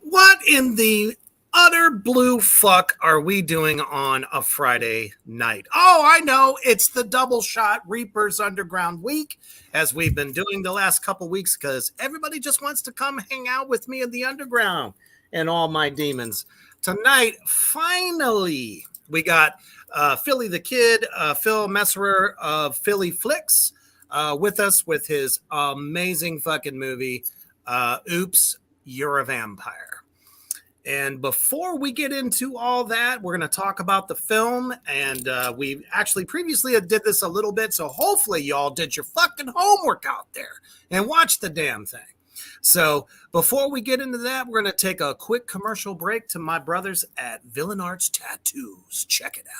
What in the utter blue fuck are we doing on a Friday night? Oh, I know. It's the double shot Reapers Underground week, as we've been doing the last couple weeks, because everybody just wants to come hang out with me in the underground and all my demons. Tonight, finally, we got Philly the Kid, Phil Messerer of Phillyflix, with us with his amazing fucking movie, Oops, You're a Vampire. And before we get into all that, we're going to talk about the film. And we actually previously did this a little bit. So hopefully y'all did your fucking homework out there and watch the damn thing. So before we get into that, we're going to take a quick commercial break to my brothers at Villain Arts Tattoos. Check it out.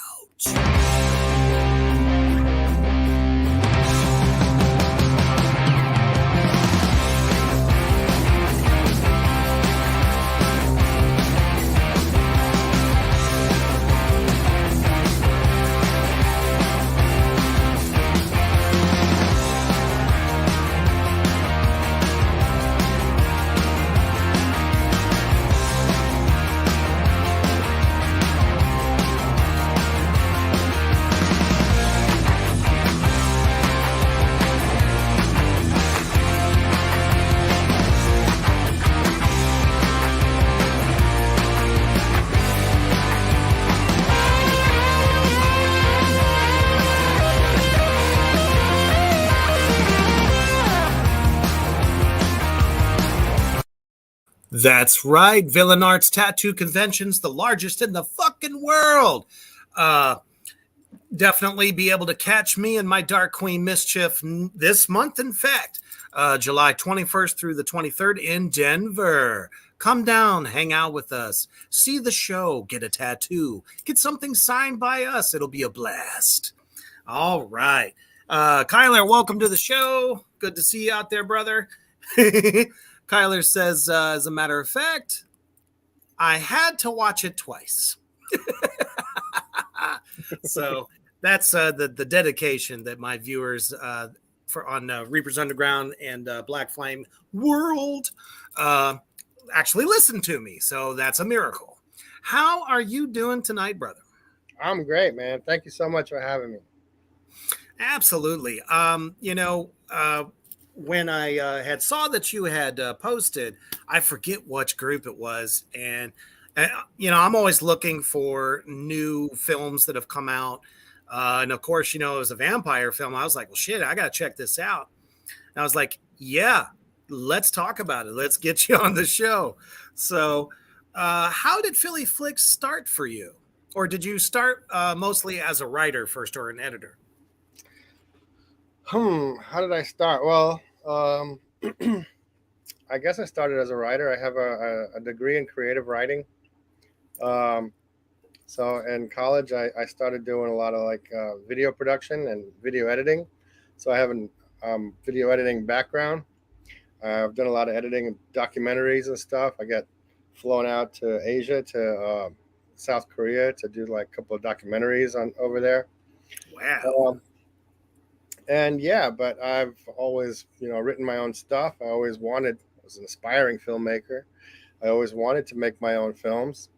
That's right. Villain Arts Tattoo Convention's the largest in the fucking world. Definitely be able to catch me and my Dark Queen Mischief this month. In fact, July 21st through the 23rd in Denver. Come down, hang out with us, see the show, get a tattoo, get something signed by us. It'll be a blast. All right. Kyler, welcome to the show. Good to see you out there, brother. Kyler says, as a matter of fact, I had to watch it twice. So that's the dedication that my viewers on Reapers Underground and Black Flame World actually listen to me. So that's a miracle. How are you doing tonight, brother? I'm great, man. Thank you so much for having me. Absolutely. When I had saw that you had posted, I forget which group it was. And, I'm always looking for new films that have come out. And of course, it was a vampire film. I was like, well, shit, I got to check this out. And I was like, yeah, let's talk about it. Let's get you on the show. So how did Phillyflix start for you? Or did you start mostly as a writer first or an editor? How did I start? Well, I guess I started as a writer. I have a degree in creative writing. So in college, I started doing a lot of video production and video editing. So I have a video editing background. I've done a lot of editing and documentaries and stuff. I got flown out to Asia, to South Korea, to do a couple of documentaries over there. Wow. And yeah, but I've always, written my own stuff. I was an aspiring filmmaker. I always wanted to make my own films.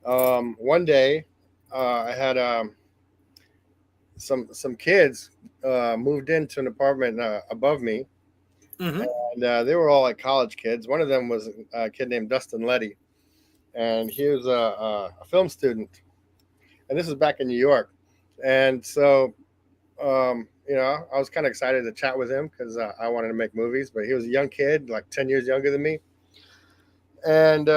One day, I had some kids moved into an apartment above me, and they were all college kids. One of them was a kid named Dustin Letty, and he was a film student. And this is back in New York, and so. I was kind of excited to chat with him because I wanted to make movies, but he was a young kid, 10 years younger than me. And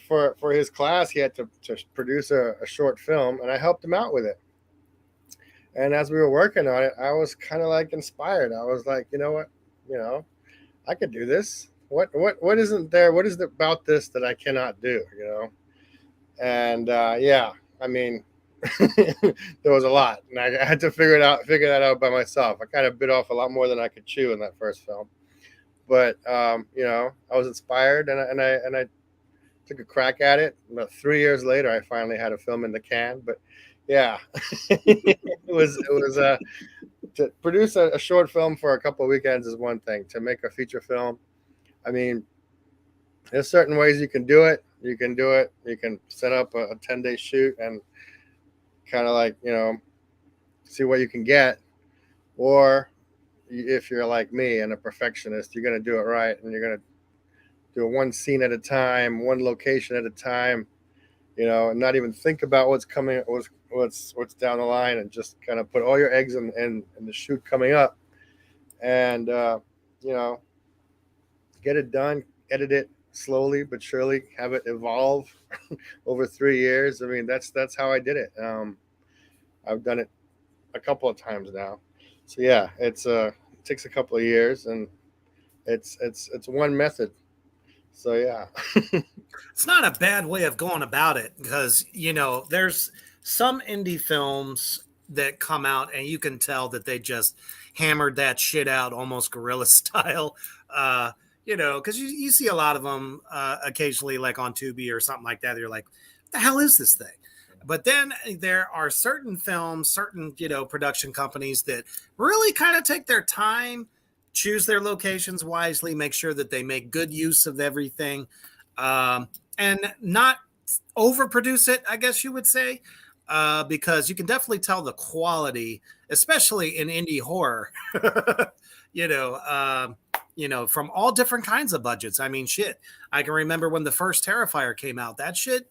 for his class, he had to produce a short film, and I helped him out with it. And as we were working on it, I was kind of like inspired. I was like, you know what, you know, I could do this. What isn't there? What is it about this that I cannot do? You know, and yeah, I mean, there was a lot, and I had to figure that out by myself. I kind of bit off a lot more than I could chew in that first film, but I was inspired, and I took a crack at it. About 3 years later, I finally had a film in the can. But yeah, it was to produce a short film for a couple of weekends is one thing. To make a feature film, I mean, there's certain ways you can do it. You can do it. You can set up a 10-day shoot and kind of like see what you can get, or if you're like me and a perfectionist, you're gonna do it right, and you're gonna do it one scene at a time, one location at a time, and not even think about what's coming, what's down the line, and just kind of put all your eggs in the shoot coming up, and you know, get it done, edit it slowly but surely, have it evolve over 3 years. I mean, that's how I did it. I've done it a couple of times now, so yeah, it takes a couple of years, and it's one method. So yeah. It's not a bad way of going about it because, there's some indie films that come out and you can tell that they just hammered that shit out almost guerrilla style. Because you see a lot of them occasionally, like on Tubi or something like that. You're like, what the hell is this thing? But then there are certain films, certain, production companies that really kind of take their time, choose their locations wisely, make sure that they make good use of everything, and not overproduce it, I guess you would say, because you can definitely tell the quality, especially in indie horror, you know, from all different kinds of budgets. I mean, shit, I can remember when the first Terrifier came out, that shit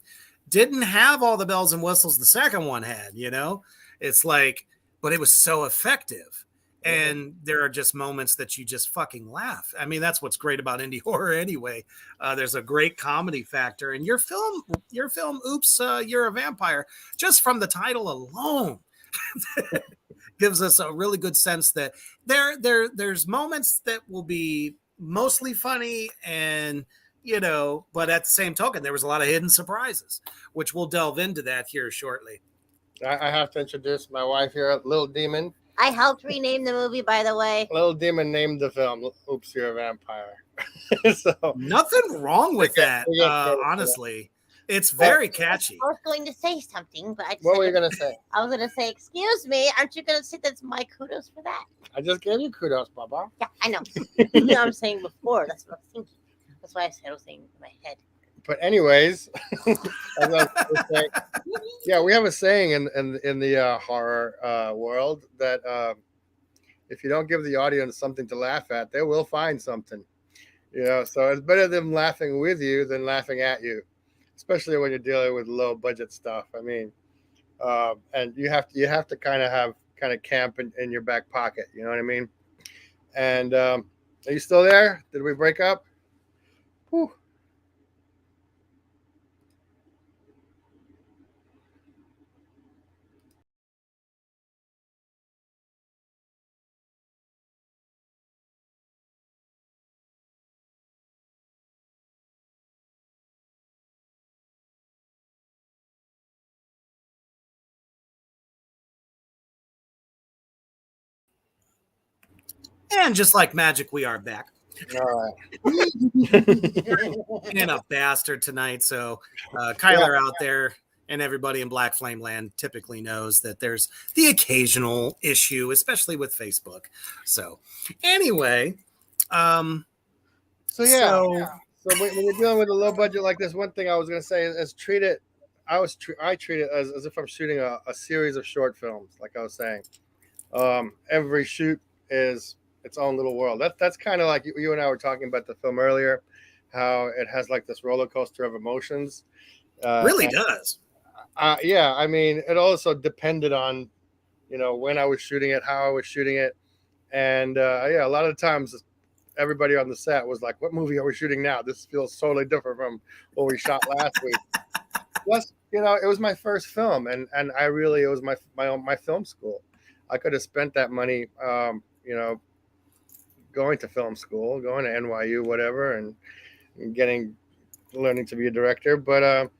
didn't have all the bells and whistles the second one had, it's like, but it was so effective. And there are just moments that you just fucking laugh. I mean, that's what's great about indie horror anyway. There's a great comedy factor. And your film, Oops, You're a Vampire, just from the title alone, gives us a really good sense that there's moments that will be mostly funny and, but at the same token, there was a lot of hidden surprises, which we'll delve into that here shortly. I have to introduce my wife here, Little Demon. I helped rename the movie, by the way. Little Demon named the film Oops, You're a Vampire. So nothing wrong with that, honestly. It's very catchy. I was going to say something, but what were you going to say? I was going to say, excuse me, aren't you going to say that's my kudos for that? I just gave you kudos, Baba. Yeah, I know. I'm saying before. That's what I was thinking. That's why I said I was saying in my head. But anyways, yeah, we have a saying in the horror world that if you don't give the audience something to laugh at, they will find something. So it's better them laughing with you than laughing at you, especially when you're dealing with low budget stuff. I mean, and you have to kind of have camp in your back pocket. You know what I mean? And are you still there? Did we break up? Whew. And just like magic, we are back. All right. And a bastard tonight. So Kyler out there and everybody in Black Flame Land typically knows that there's the occasional issue, especially with Facebook. So anyway, So when you're dealing with a low budget like this, one thing I was going to say is treat it. I treat it as if I'm shooting a series of short films. Like I was saying, every shoot is its own little world. That's kind of like you and I were talking about the film earlier, how it has like this roller coaster of emotions. Really does. Yeah, I mean, it also depended on, when I was shooting it, how I was shooting it, and a lot of the times everybody on the set was like, "What movie are we shooting now? This feels totally different from what we shot last week." Plus, it was my first film, and it was my film school. I could have spent that money, going to film school, going to NYU, whatever, and learning to be a director. But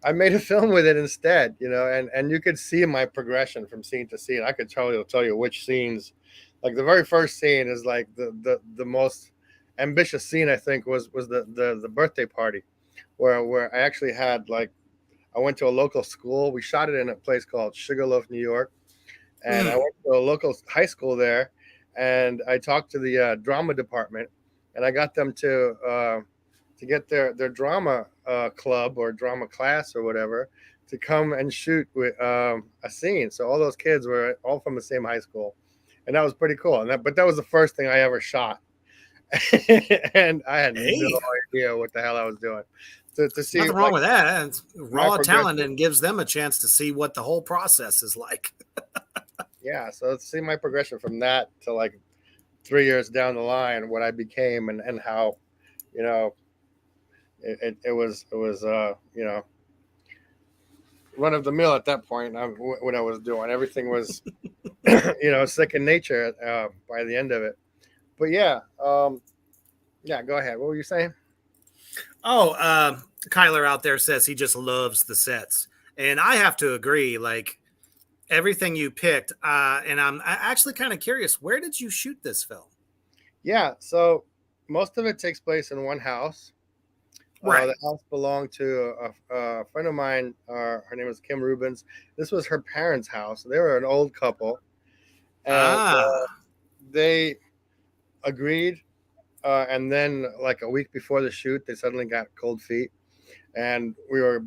I made a film with it instead, and you could see my progression from scene to scene. I could tell you which scenes. Like the very first scene is like the most ambitious scene, I think, was the birthday party, where I actually had I went to a local school. We shot it in a place called Sugarloaf, New York, and I went to a local high school there, and I talked to the drama department, and I got them to get their drama club or drama class or whatever to come and shoot with a scene. So all those kids were all from the same high school, and that was pretty cool. But that was the first thing I ever shot, and I had no idea what the hell I was doing. To see nothing wrong with that. It's raw talent and gives them a chance to see what the whole process is like. Yeah, so to see my progression from that to 3 years down the line, what I became and how, it was run of the mill at that point. What I was doing, everything was second nature by the end of it. But yeah, go ahead. What were you saying? Oh, Kyler out there says he just loves the sets, and I have to agree. Everything you picked, and I'm actually kind of curious. Where did you shoot this film? Yeah, so most of it takes place in one house. Right. The house belonged to a friend of mine. Her name was Kim Rubens. This was her parents' house. They were an old couple, and they agreed. And then, a week before the shoot, they suddenly got cold feet, and we were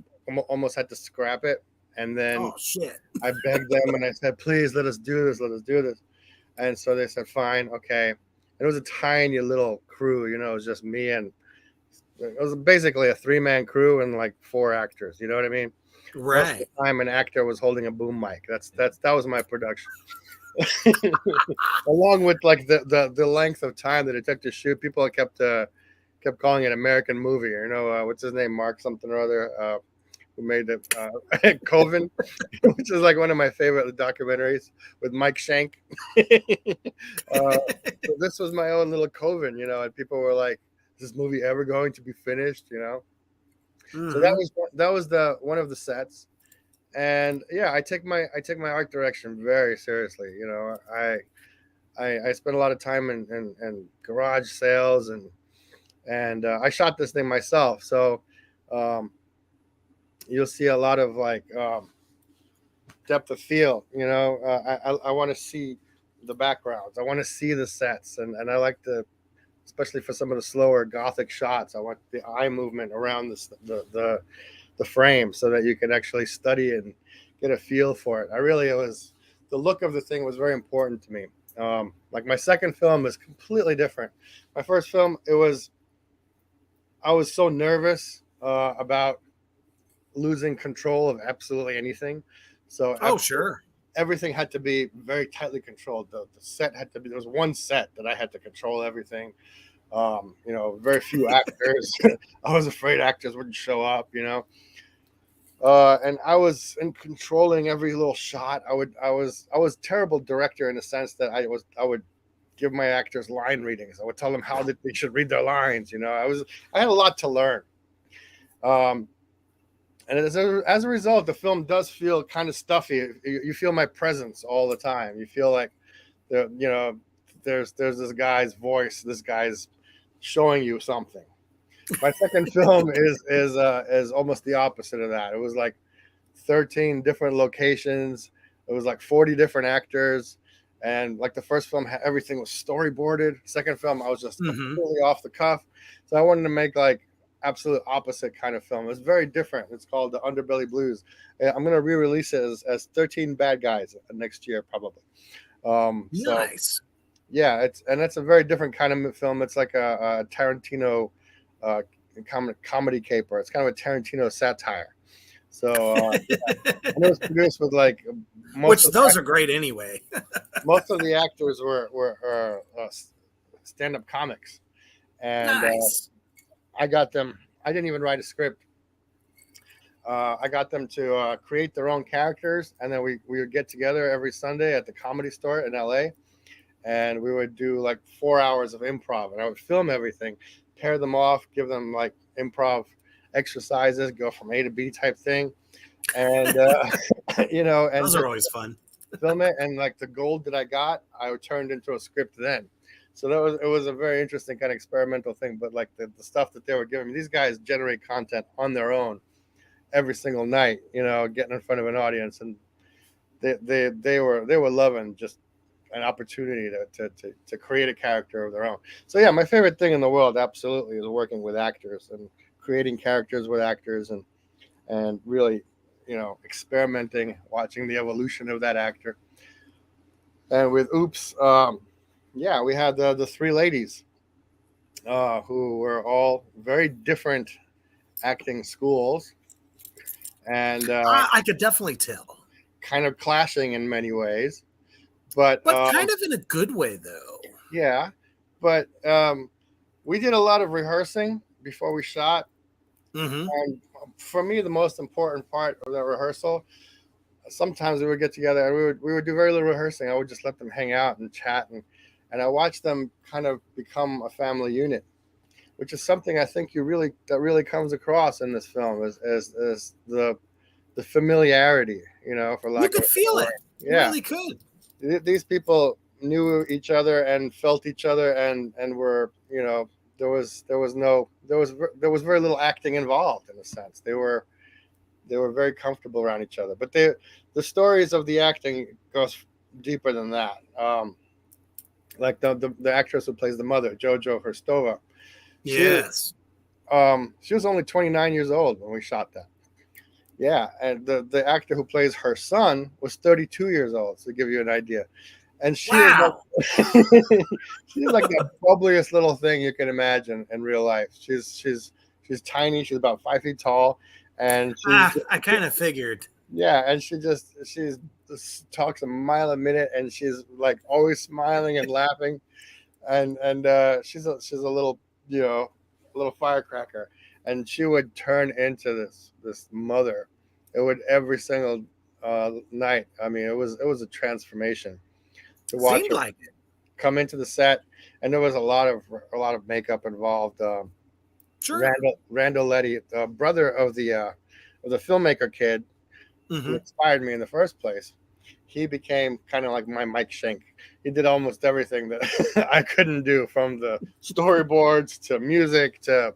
almost had to scrap it. And then oh shit! I begged them, and I said, "Please let us do this. Let us do this." And so they said, "Fine, okay." And it was a tiny little crew. It was just me and. It was basically a 3-man crew and 4 actors. You know what I mean? Right. Most of the time, an actor was holding a boom mic. That was my production. Along with the length of time that it took to shoot, people kept calling it American movie. What's his name? Mark something or other, who made it Coven, which is one of my favorite documentaries with Mike Shank. So this was my own little Coven, and people were like, "Is this movie ever going to be finished?" Mm-hmm. So that was one of the sets, and yeah, I take my art direction very seriously. I spent a lot of time in garage sales and I shot this thing myself. So you'll see a lot of depth of field. I want to see the backgrounds. I want to see the sets, and I like to. Especially for some of the slower Gothic shots, I want the eye movement around the frame so that you can actually study it and get a feel for it. The look of the thing was very important to me. My second film is completely different. My first film, I was so nervous about losing control of absolutely anything. So sure. Everything had to be very tightly controlled. The set had to be, there was one set that I had to control everything. Very few actors. I was afraid actors wouldn't show up, and I was in controlling every little shot. I was terrible director in the sense that I would give my actors line readings. I would tell them how they should read their lines. I had a lot to learn. And as a result, the film does feel kind of stuffy. You feel my presence all the time. You feel like, there's this guy's voice. This guy's showing you something. My second film is almost the opposite of that. It was 13 different locations. It was 40 different actors. And the first film, everything was storyboarded. Second film, I was just completely off the cuff. So I wanted to make absolute opposite kind of film. It's very different. It's called The Underbelly Blues. I'm going to re-release it as 13 Bad Guys next year, probably. Nice. So, yeah, it's a very different kind of film. It's like a Tarantino comedy caper. It's kind of a Tarantino satire. So and it was produced with which those are great anyway. Most of the actors were stand-up comics, and Nice. I got them. I didn't even write a script. I got them to create their own characters, and then we would get together every Sunday at the Comedy Store in LA, and we would do like 4 hours of improv, and I would film everything, pair them off, give them like improv exercises, go from A to B type thing, and you know, and Those are always fun. film it. And like the gold that I got, I turned into a script then. So it was a very interesting kind of experimental thing. But like the stuff that they were giving me, these guys generate content on their own every single night, you know, getting in front of an audience, and they were loving just an opportunity to create a character of their own. So yeah, my favorite thing in the world absolutely is working with actors and creating characters with actors, and really, you know, experimenting, watching the evolution of that actor. And with Oops, yeah, we had the three ladies who were all very different acting schools, and I could definitely tell. kind of clashing in many ways, but kind of in a good way, though. yeah, but we did a lot of rehearsing before we shot. Mm-hmm. And for me, the most important part of that rehearsal, sometimes we would get together and we would do very little rehearsing. I would just let them hang out and chat, and I watched them kind of become a family unit, which is something I think that really comes across in this film is the familiarity, you know, for lack You of could a feel better it. word. Yeah, You really could. these people knew each other and felt each other, and were, you know, there was very little acting involved in a sense. They were very comfortable around each other, but the stories of the acting goes deeper than that. Like the actress who plays the mother, Jojo Hristova, Yes. she was only 29 years old when we shot that. Yeah, and the actor who plays her son was 32 years old, to give you an idea. And she Wow. is like, she's like the bubbliest little thing you can imagine in real life. She's tiny. She's about 5 feet tall, and I kind of figured. yeah, and she just talks a mile a minute, and she's like always smiling and laughing, and she's a little, you know, little firecracker, and she would turn into this mother. It would every single night. I mean, it was a transformation to watch Seemed her like it. come into the set, and there was a lot of makeup involved. Sure. Randall Letty, the brother of the filmmaker kid Mm-hmm. who inspired me in the first place, he became kind of like my Mike Schenk. He did almost everything that I couldn't do, from the storyboards to music to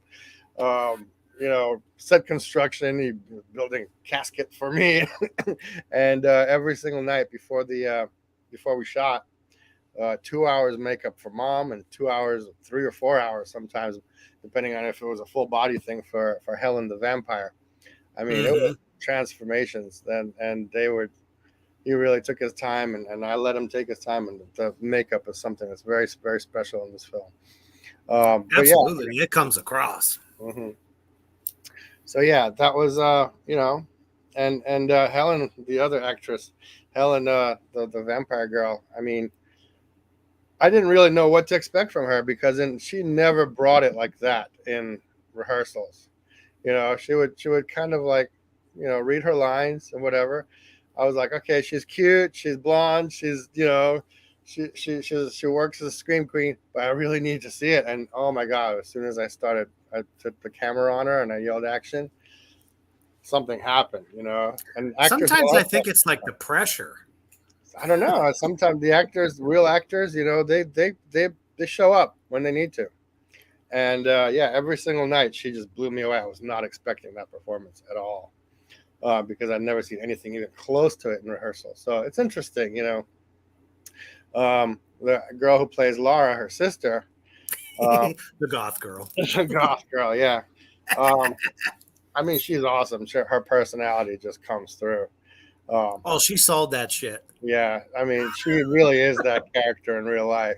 you know, set construction. He was building a casket for me, and every single night before we shot, 2 hours makeup for mom, and 2 hours, 3 or 4 hours sometimes, depending on if it was a full body thing for Helen the vampire. I mean, it was transformations then, and he really took his time, and I let him take his time, and the makeup is something that's very, very special in this film. Absolutely. But yeah, It comes across. mm-hmm. So yeah, that was you know, and Helen, the other actress, Helen, the vampire girl. I mean, I didn't really know what to expect from her, because she never brought it like that in rehearsals. You know, she would kind of like, you know, read her lines and whatever. I was like, okay, she's cute, she's blonde, she's, you know, she works as a scream queen, but I really need to see it. And oh my god, as soon as I took the camera on her and I yelled action, something happened, you know. And Sometimes I think it's like the pressure. I don't know. Sometimes the actors, real actors, you know, they show up when they need to. And yeah, every single night she just blew me away. I was not expecting that performance at all, because I'd never seen anything even close to it in rehearsal. So it's interesting, you know. The girl who plays Laura, her sister, The goth girl. the goth girl, yeah. I mean, she's awesome. Her personality just comes through. Oh, she sold that shit. Yeah, I mean, she really is that character in real life.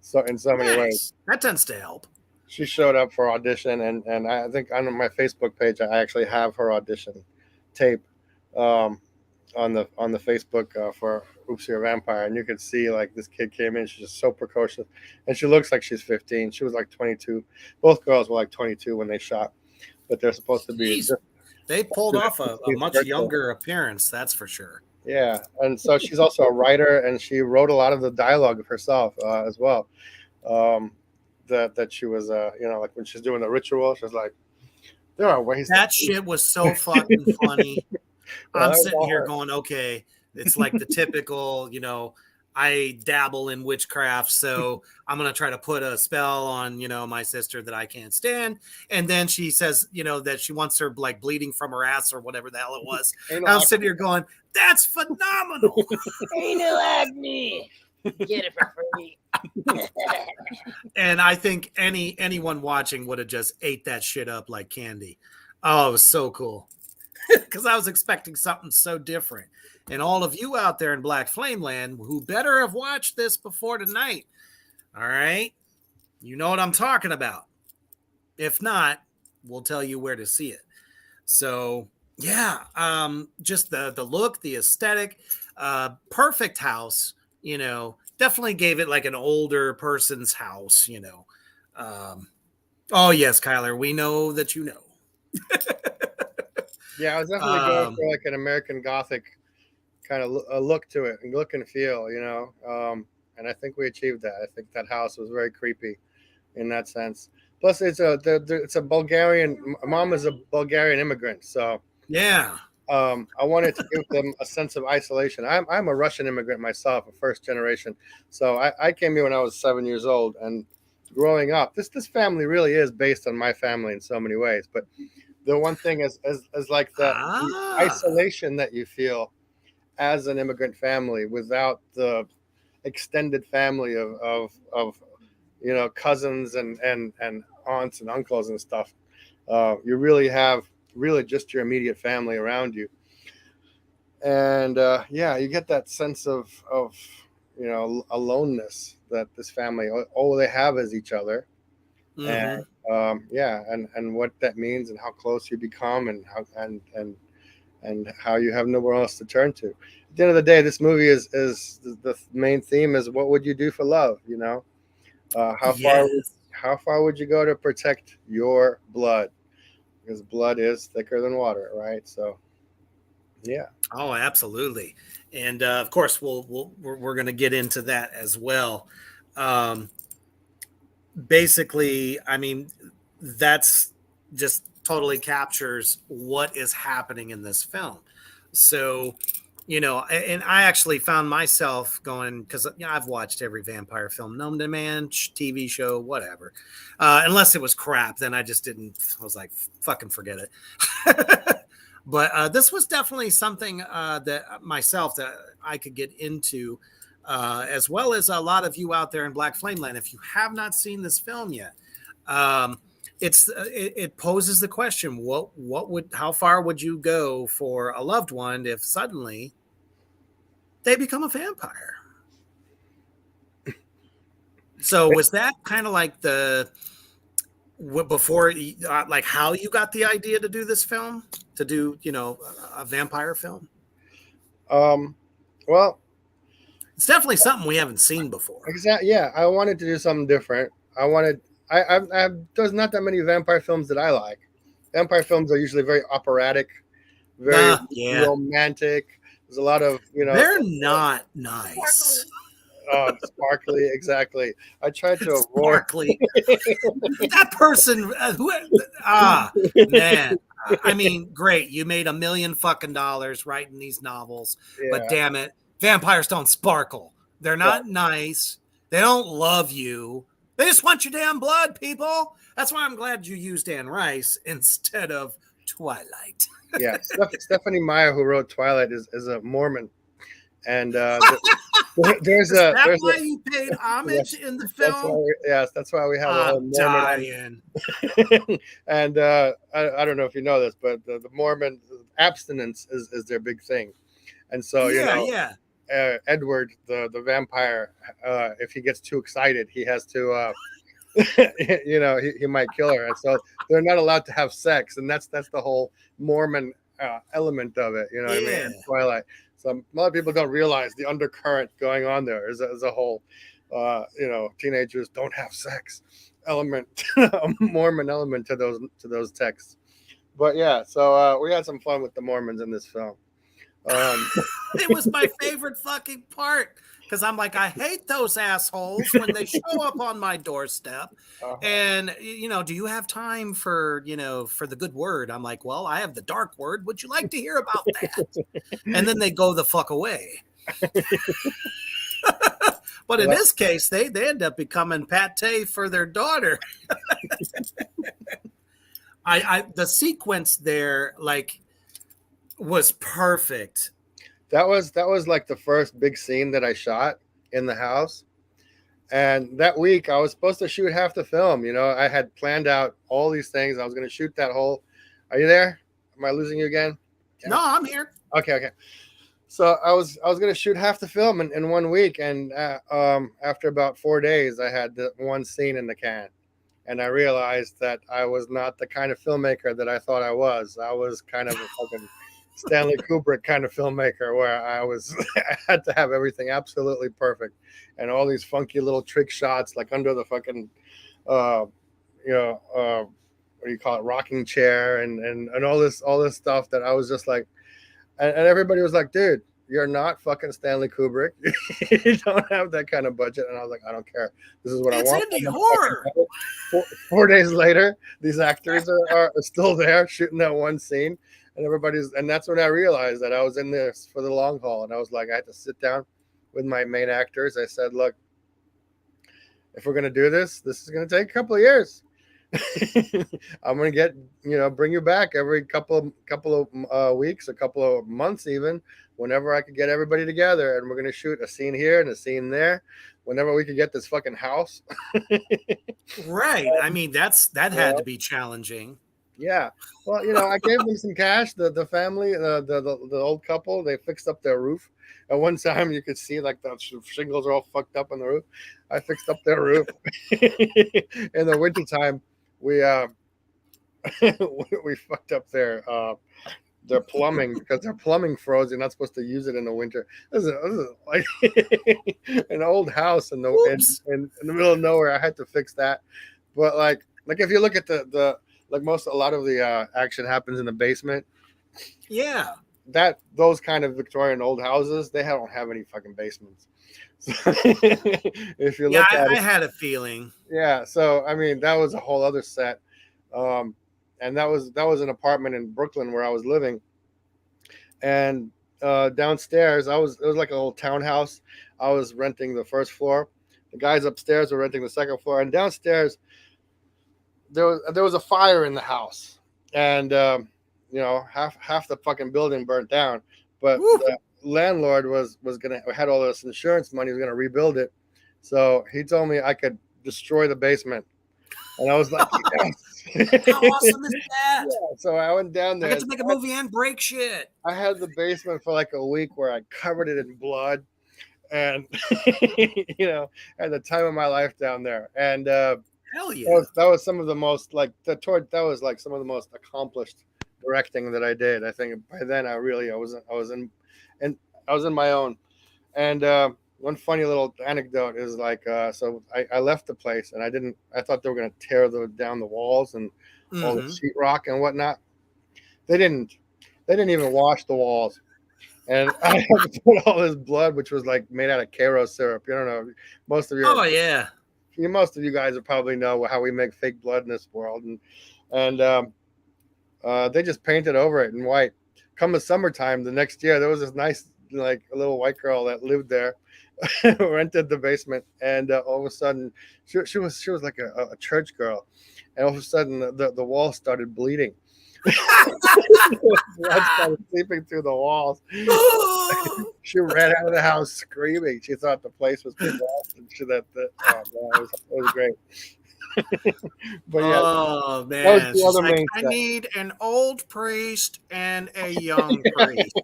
So in so many ways, That tends to help. she showed up for audition, and I think on my Facebook page I actually have her audition tape. on the Facebook for Oops, You're a Vampire, and you could see like this kid came in. She's just so precocious, and she looks like she's 15. She was like 22. Both girls were like 22 when they shot, but they're supposed to be. Jeez. They pulled off a much virtual. younger appearance, that's for sure. Yeah, and so she's also a writer, and she wrote a lot of the dialogue herself as well. Um, that she was, like when she's doing the ritual, she's like, there are ways. That shit was so fucking funny. Well, I'm sitting here going, okay, it's like the typical, I dabble in witchcraft, so I'm going to try to put a spell on, my sister that I can't stand. And then she says, that she wants her like bleeding from her ass or whatever the hell it was. I'm sitting here going, that's phenomenal. Anal acne. Get it for free. And I think anyone watching would have just ate that shit up like candy. Oh, it was so cool. Because I was expecting something so different. And all of you out there in Black Flame Land who better have watched this before tonight. All right. You know what I'm talking about. If not, we'll tell you where to see it. So, yeah, just the look, the aesthetic, perfect house, definitely gave it like an older person's house, oh, yes, Kyler, we know that you know. Yeah, I was definitely going for like an American Gothic kind of a look to it, and look and feel, and I think we achieved that. I think that house was very creepy in that sense. Plus, it's a Bulgarian. Mom is a Bulgarian immigrant, so yeah. I wanted to give them a sense of isolation. I'm a Russian immigrant myself, a first generation. So I came here when I was 7 years old, and growing up, this family really is based on my family in so many ways. But the one thing is like the isolation that you feel as an immigrant family without the extended family of cousins and aunts and uncles and stuff. You really have just your immediate family around you, and you get that sense of aloneness that this family, all they have is each other. And and what that means and how close you become and how you have nowhere else to turn to. At the end of the day, this movie is the main theme is what would you do for love? How far would you go to protect your blood? Because blood is thicker than water, right? So, yeah. Oh, absolutely. And of course, we're going to get into that as well. Basically, I mean, that's just totally captures what is happening in this film. So, and I actually found myself going, because I've watched every vampire film known to man, TV show, whatever. Unless it was crap, then I just didn't. I was like, fucking forget it. But this was definitely something that I could get into, as well as a lot of you out there in Black Flame Land. If you have not seen this film yet, it poses the question: how far would you go for a loved one if suddenly they become a vampire? So was that kind of like before, like how you got the idea to do this film, to do a vampire film? Well, it's definitely something we haven't seen before. Exactly. Yeah, I wanted to do something different. There's not that many vampire films that I like. Vampire films are usually very operatic, very romantic. There's a lot of they're not nice. Sparkly, exactly. I tried to avoid sparkly. That person man. I mean, great. You made $1 million fucking writing these novels, but damn it, vampires don't sparkle. They're not nice. They don't love you. They just want your damn blood, people. That's why I'm glad you used Anne Rice instead of Twilight. Yeah, Stephanie Meyer, who wrote Twilight, is a Mormon, and there's why you paid homage in the film? That's why we have a whole Mormon. And I don't know if you know this, but the Mormon abstinence is their big thing, and so Edward, the vampire, if he gets too excited, he has to, he might kill her, and so they're not allowed to have sex, and that's the whole Mormon element of it. You know what I mean? Yeah. In Twilight. So a lot of people don't realize the undercurrent going on there is a whole, teenagers don't have sex element, a Mormon element to those texts. But yeah, so we had some fun with the Mormons in this film. It was my favorite fucking part because I'm like, I hate those assholes when they show up on my doorstep. And do you have time for the good word? I'm like, well, I have the dark word. Would you like to hear about that? And then they go the fuck away. But in this case, they end up becoming pate for their daughter. The sequence there, like, was perfect. That was like the first big scene that I shot in the house. And that week I was supposed to shoot half the film. I had planned out all these things. I was going to shoot that whole. Are you there? Am I losing you again? No, I'm here. Okay. So I was going to shoot half the film in 1 week, and after about 4 days, I had the one scene in the can, and I realized that I was not the kind of filmmaker that I thought I was. I was kind of a fucking Stanley Kubrick kind of filmmaker, where I had to have everything absolutely perfect, and all these funky little trick shots, like under the fucking, what do you call it, rocking chair, and all this stuff that I was just like. And everybody was like, dude, you're not fucking Stanley Kubrick. You don't have that kind of budget. And I was like, I don't care. This is what I want. It's indie horror. 4 days later, these actors are still there shooting that one scene. And that's when I realized that I was in this for the long haul. And I was like, I had to sit down with my main actors. I said, look, if we're going to do this is going to take a couple of years. I'm gonna bring you back every couple of weeks, a couple of months, even whenever I could get everybody together, and we're gonna shoot a scene here and a scene there, whenever we could get this fucking house. Right. I mean, that had to be challenging. Yeah. Well, I gave them some cash. The family, the old couple, they fixed up their roof. At one time, you could see like the shingles are all fucked up on the roof. I fixed up their roof. In the wintertime, we we fucked up their plumbing because their plumbing froze. You're not supposed to use it in the winter. This is like an old house in the middle of nowhere. I had to fix that. But like if you look at the a lot of the action happens in the basement. Yeah. Those kind of Victorian old houses, they don't have any fucking basements. So if you look at it, I had a feeling. Yeah, so I mean that was a whole other set, and that was an apartment in Brooklyn where I was living, and downstairs it was like a little townhouse. I was renting the first floor. The guys upstairs were renting the second floor, and downstairs there was a fire in the house, and half the fucking building burnt down, but the landlord had all this insurance money, was gonna rebuild it, so he told me I could destroy the basement, and I was like, yes. How awesome is that? Yeah, so I went down there. I get to make a movie and break shit. I had the basement for like a week where I covered it in blood, and had the time of my life down there, and hell yeah, that was some of the most that was like some of the most accomplished directing that I did. I think by then I was in my own. And one funny little anecdote is so I left the place, and I thought they were going to tear down the walls and all the sheetrock and whatnot. They didn't even wash the walls, and I had to put all this blood, which was like made out of Karo syrup. You don't know, most of you guys would probably know how we make fake blood in this world, and they just painted over it in white. Come the summertime the next year, there was this nice, like, a little white girl that lived there, rented the basement, and all of a sudden, she was like a church girl, and all of a sudden the wall started bleeding. Blood started seeping through the walls. She ran out of the house screaming. She thought the place was possessed, and it was great. But yeah, oh man, that was the other main I need an old priest and a young priest.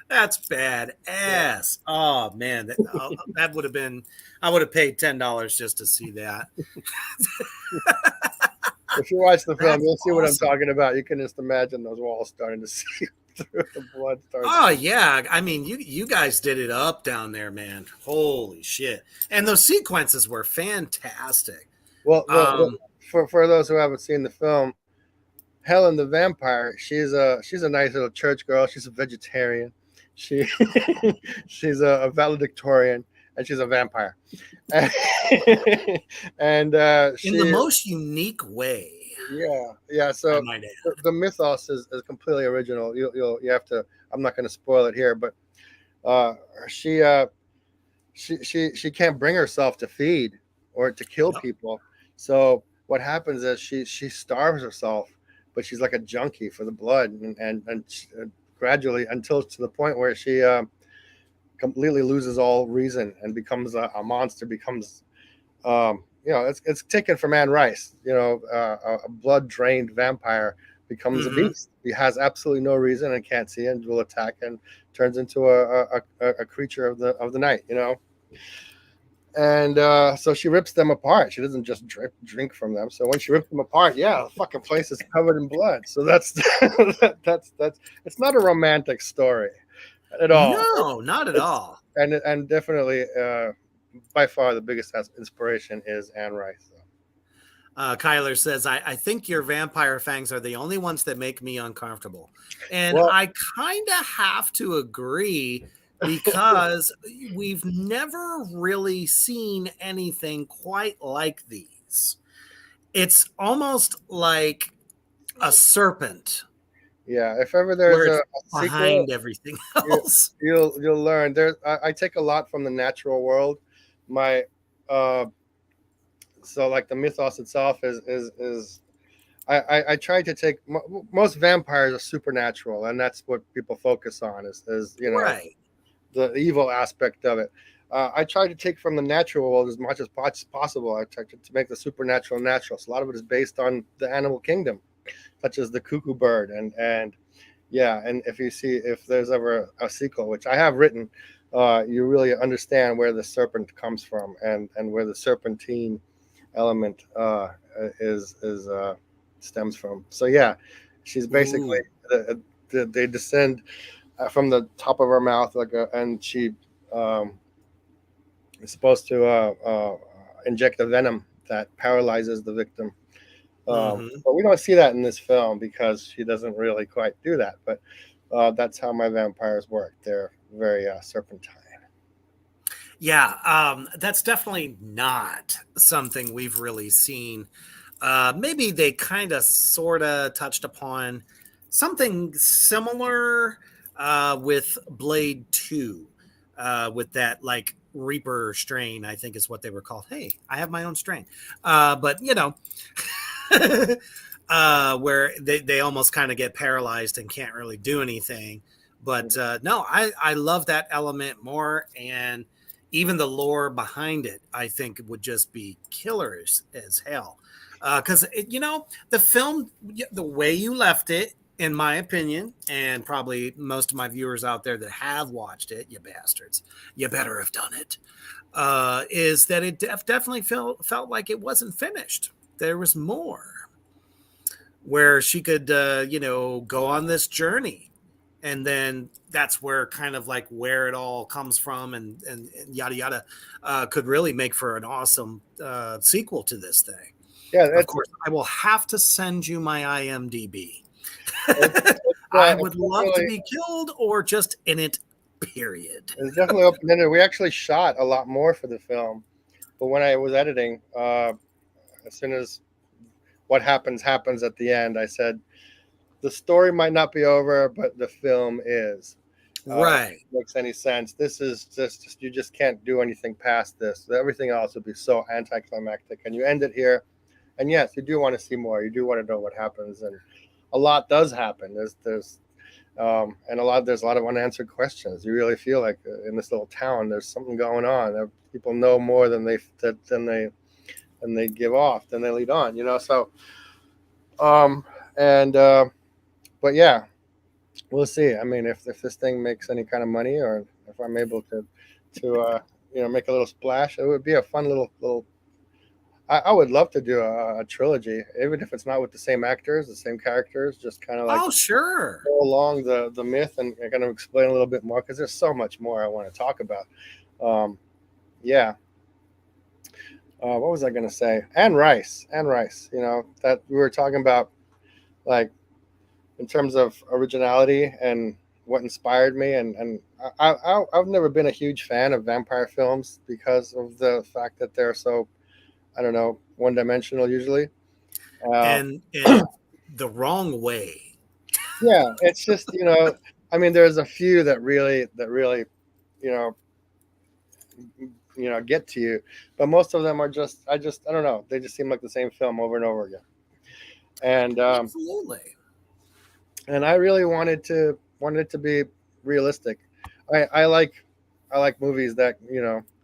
That's badass. Yeah. Oh man, that would have been. I would have paid $10 just to see that. If you watch the film, That's you'll see what I'm awesome. talking about. You can just imagine those walls starting to seep through, the blood starts. Oh yeah, I mean you guys did it up down there, man. Holy shit! And those sequences were fantastic. Well, Um, for those who haven't seen the film, Helen the vampire, she's a nice little church girl. She's a vegetarian. She she's a valedictorian, and she's a vampire. And in the she, most unique way, yeah. I So might add. the mythos is completely original. You have to. I'm not going to spoil it here, but uh, she she can't bring herself to feed or to kill Yep. people. So what happens is she starves herself, but she's like a junkie for the blood, and gradually until to the point where she completely loses all reason and becomes a monster. Becomes it's taken from Anne Rice. A blood drained vampire becomes a Mm-hmm. beast. He has absolutely no reason and can't see and will attack and turns into a creature of the night. And so she rips them apart. She doesn't just drink from them. So when she rips them apart, yeah, the fucking place is covered in blood. So that's that's it's not a romantic story at all. No, not at It's all. and definitely by far the biggest inspiration is Anne Rice. Kyler says, I think your vampire fangs are the only ones that make me uncomfortable. And Well, I kind of have to agree because we've never really seen anything quite like these. It's almost like a serpent yeah, if ever there's where a it's sequel, behind everything you, else. you'll learn. I take a lot from the natural world. My uh, so like the mythos itself is I try to take most vampires are supernatural, and that's what people focus on is Right. the evil aspect of it. I try to take from the natural world as much as possible. I try to make the supernatural natural. So a lot of it is based on the animal kingdom, such as the cuckoo bird and yeah. And if there's ever a sequel, which I have written, you really understand where the serpent comes from and where the serpentine element is stems from. So yeah, she's basically Ooh. they descend from the top of her mouth and she um, is supposed to inject a venom that paralyzes the victim. Mm-hmm. But we don't see that in this film because she doesn't really quite do that. But that's how my vampires work. They're very serpentine. Yeah, that's definitely not something we've really seen. Maybe they kind of sort of touched upon something similar with Blade 2, with that like Reaper strain, I think is what they were called. Hey, I have my own strain. But, where they almost kind of get paralyzed and can't really do anything. But no, I love that element more. And even the lore behind it, I think would just be killer as hell. Because, the film, the way you left it, in my opinion, and probably most of my viewers out there that have watched it, you bastards, you better have done it, is that it definitely felt like it wasn't finished. There was more where she could, go on this journey. And then that's where kind of like where it all comes from and yada yada could really make for an awesome sequel to this thing. Yeah, Of course, I will have to send you my IMDb. I it's would love to definitely be killed or just in it, period. it's definitely open ended. We actually shot a lot more for the film, but when I was editing, as soon as what happens at the end, I said the story might not be over, but the film is. If Right. it makes any sense. This is just you just can't do anything past this. Everything else would be so anticlimactic, and you end it here. And yes, you do want to see more. You do want to know what happens, and a lot does happen. And there's a lot of unanswered questions. You really feel like in this little town, there's something going on. People know more than they give off, than they lead on. So and but yeah, we'll see. I mean, if this thing makes any kind of money, or if I'm able to make a little splash, it would be a fun little. I would love to do a trilogy, even if it's not with the same actors, the same characters, just kind of like Oh, sure. go along the myth and kind of explain a little bit more because there's so much more I want to talk about. Yeah. What was I going to say? And rice. That we were talking about, like, in terms of originality and what inspired me. And I've never been a huge fan of vampire films because of the fact that they're so, I don't know, one dimensional usually. Uh, And the wrong way. yeah, it's just, I mean, there's a few that really, you know, get to you, but most of them are just, I don't know, they just seem like the same film over and over again. And Absolutely. and I really wanted it to be realistic. I like movies that,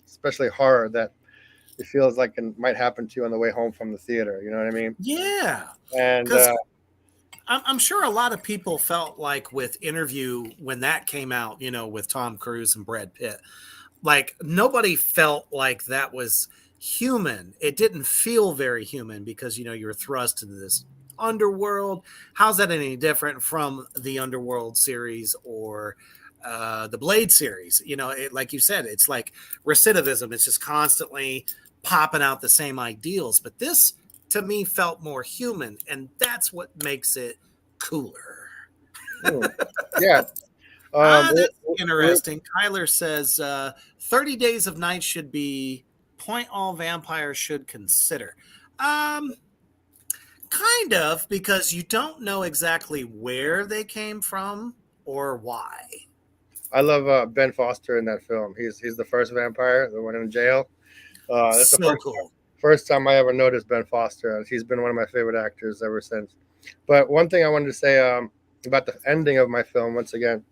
especially horror, that it feels like it might happen to you on the way home from the theater. You know what I mean? Yeah. And Because I'm sure a lot of people felt like with Interview, when that came out, with Tom Cruise and Brad Pitt, like nobody felt like that was human. It didn't feel very human because, you're thrust into this underworld. How's that any different from the Underworld series or the Blade series? Like you said, it's like recidivism. It's just constantly popping out the same ideals. But this, to me, felt more human, and that's what makes it cooler. yeah, That's interesting. Kyler says 30 Days of Night should be point all vampires should consider. Um, Kind of, because you don't know exactly where they came from or why. I love Ben Foster in that film. He's the first vampire, the one in jail. That's the So cool. first time I ever noticed Ben Foster. He's been one of my favorite actors ever since. But one thing I wanted to say about the ending of my film, once again,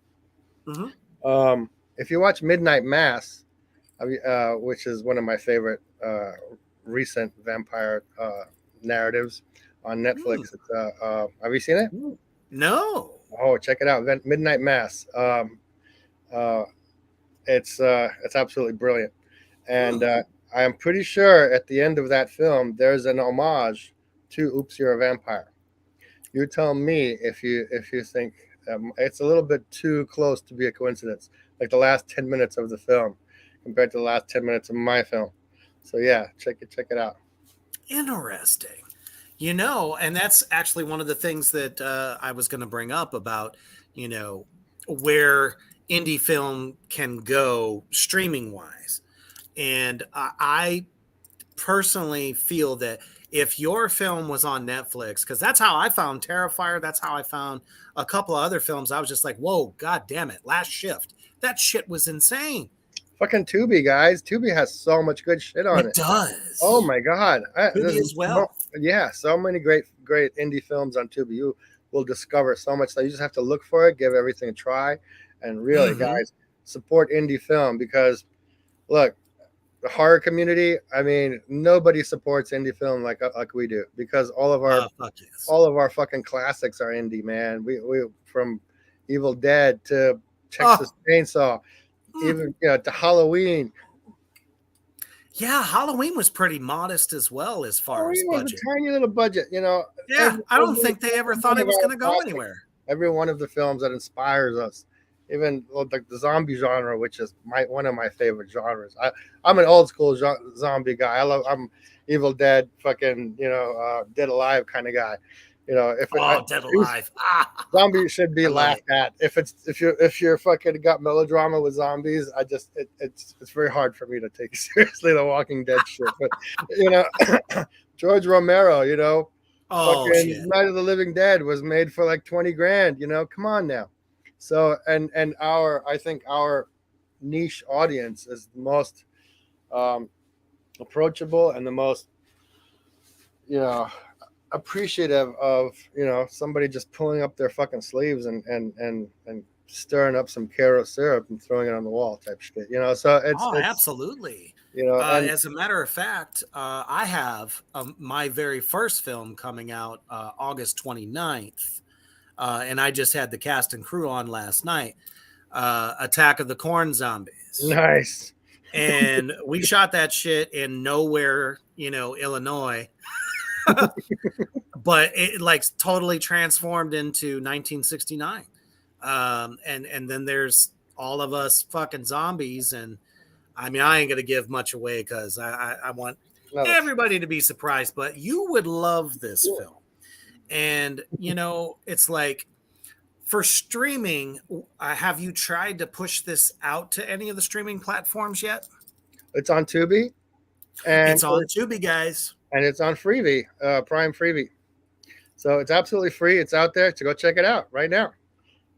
if you watch Midnight Mass, which is one of my favorite recent vampire narratives on Netflix, have you seen it? No. Oh, check it out, Midnight Mass. It's absolutely brilliant, and I am pretty sure at the end of that film there's an homage to "Oops, You're a Vampire." You tell me if you think it's a little bit too close to be a coincidence, like the last 10 minutes of the film compared to the last 10 minutes of my film. So yeah, check it out. Interesting. And that's actually one of the things that I was going to bring up about, where indie film can go streaming wise. And I personally feel that if your film was on Netflix, because that's how I found Terrifier, that's how I found a couple of other films, I was just like, whoa, god damn it, Last Shift. That shit was insane. Fucking Tubi, guys. Tubi has so much good shit on it. It does. Oh my god. Tubi as well. So many great indie films on Tubi. You will discover so much. So you just have to look for it, give everything a try, and really, guys, support indie film because, look, the horror community. I mean, nobody supports indie film like we do because all of our fucking classics are indie, man. We from Evil Dead to Texas Chainsaw, even to Halloween. Yeah, Halloween was pretty modest as well as far as budget. Was a tiny little budget, Yeah, I don't think they ever thought it was going to go anywhere. Every one of the films that inspires us, even like the zombie genre, which is one of my favorite genres. I'm an old school zombie guy. I'm Evil Dead, fucking Dead Alive kind of guy. Dead Alive. Zombies should be laughed at. If you're fucking got melodrama with zombies, it's very hard for me to take seriously the Walking Dead shit. But George Romero, fucking Night of the Living Dead was made for like 20 grand. Come on now. So and I think our niche audience is the most approachable and the most appreciative of somebody just pulling up their fucking sleeves and stirring up some Karo syrup and throwing it on the wall type shit. So it's absolutely. As a matter of fact, I have my very first film coming out August 29th. And I just had the cast and crew on last night. Attack of the Corn Zombies. Nice. And we shot that shit in nowhere, Illinois. But it like totally transformed into 1969. And then there's all of us fucking zombies. And I mean, I ain't going to give much away because I want everybody to be surprised, but you would love this film. And, it's like, for streaming, have you tried to push this out to any of the streaming platforms yet? It's on Tubi. And it's on Tubi, guys. And it's on Freevee, Prime Freevee. So it's absolutely free. It's out there. So go check it out right now.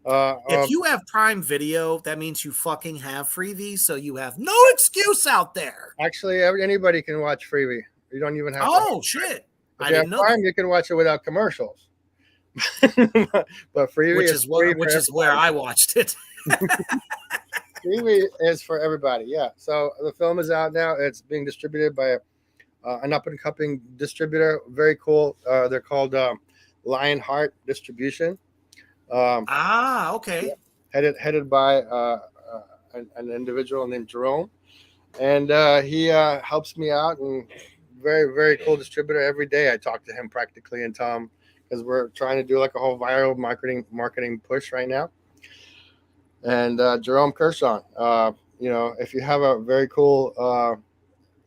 If you have Prime Video, that means you fucking have Freevee, so you have no excuse out there. Actually, anybody can watch Freevee. You don't even have to. Oh, shit. If you have Prime, you can watch it without commercials. But Freevee which is where I watched it. Freevee is for everybody. Yeah. So the film is out now. It's being distributed by an up-and-coming distributor. Very cool. They're called Lionheart Distribution. Okay. Headed by an individual named Jerome, and he helps me out, and very, very cool distributor. Every day I talk to him practically and tell him, because we're trying to do like a whole viral marketing push right now. And Jerome Kershaw, if you have a very cool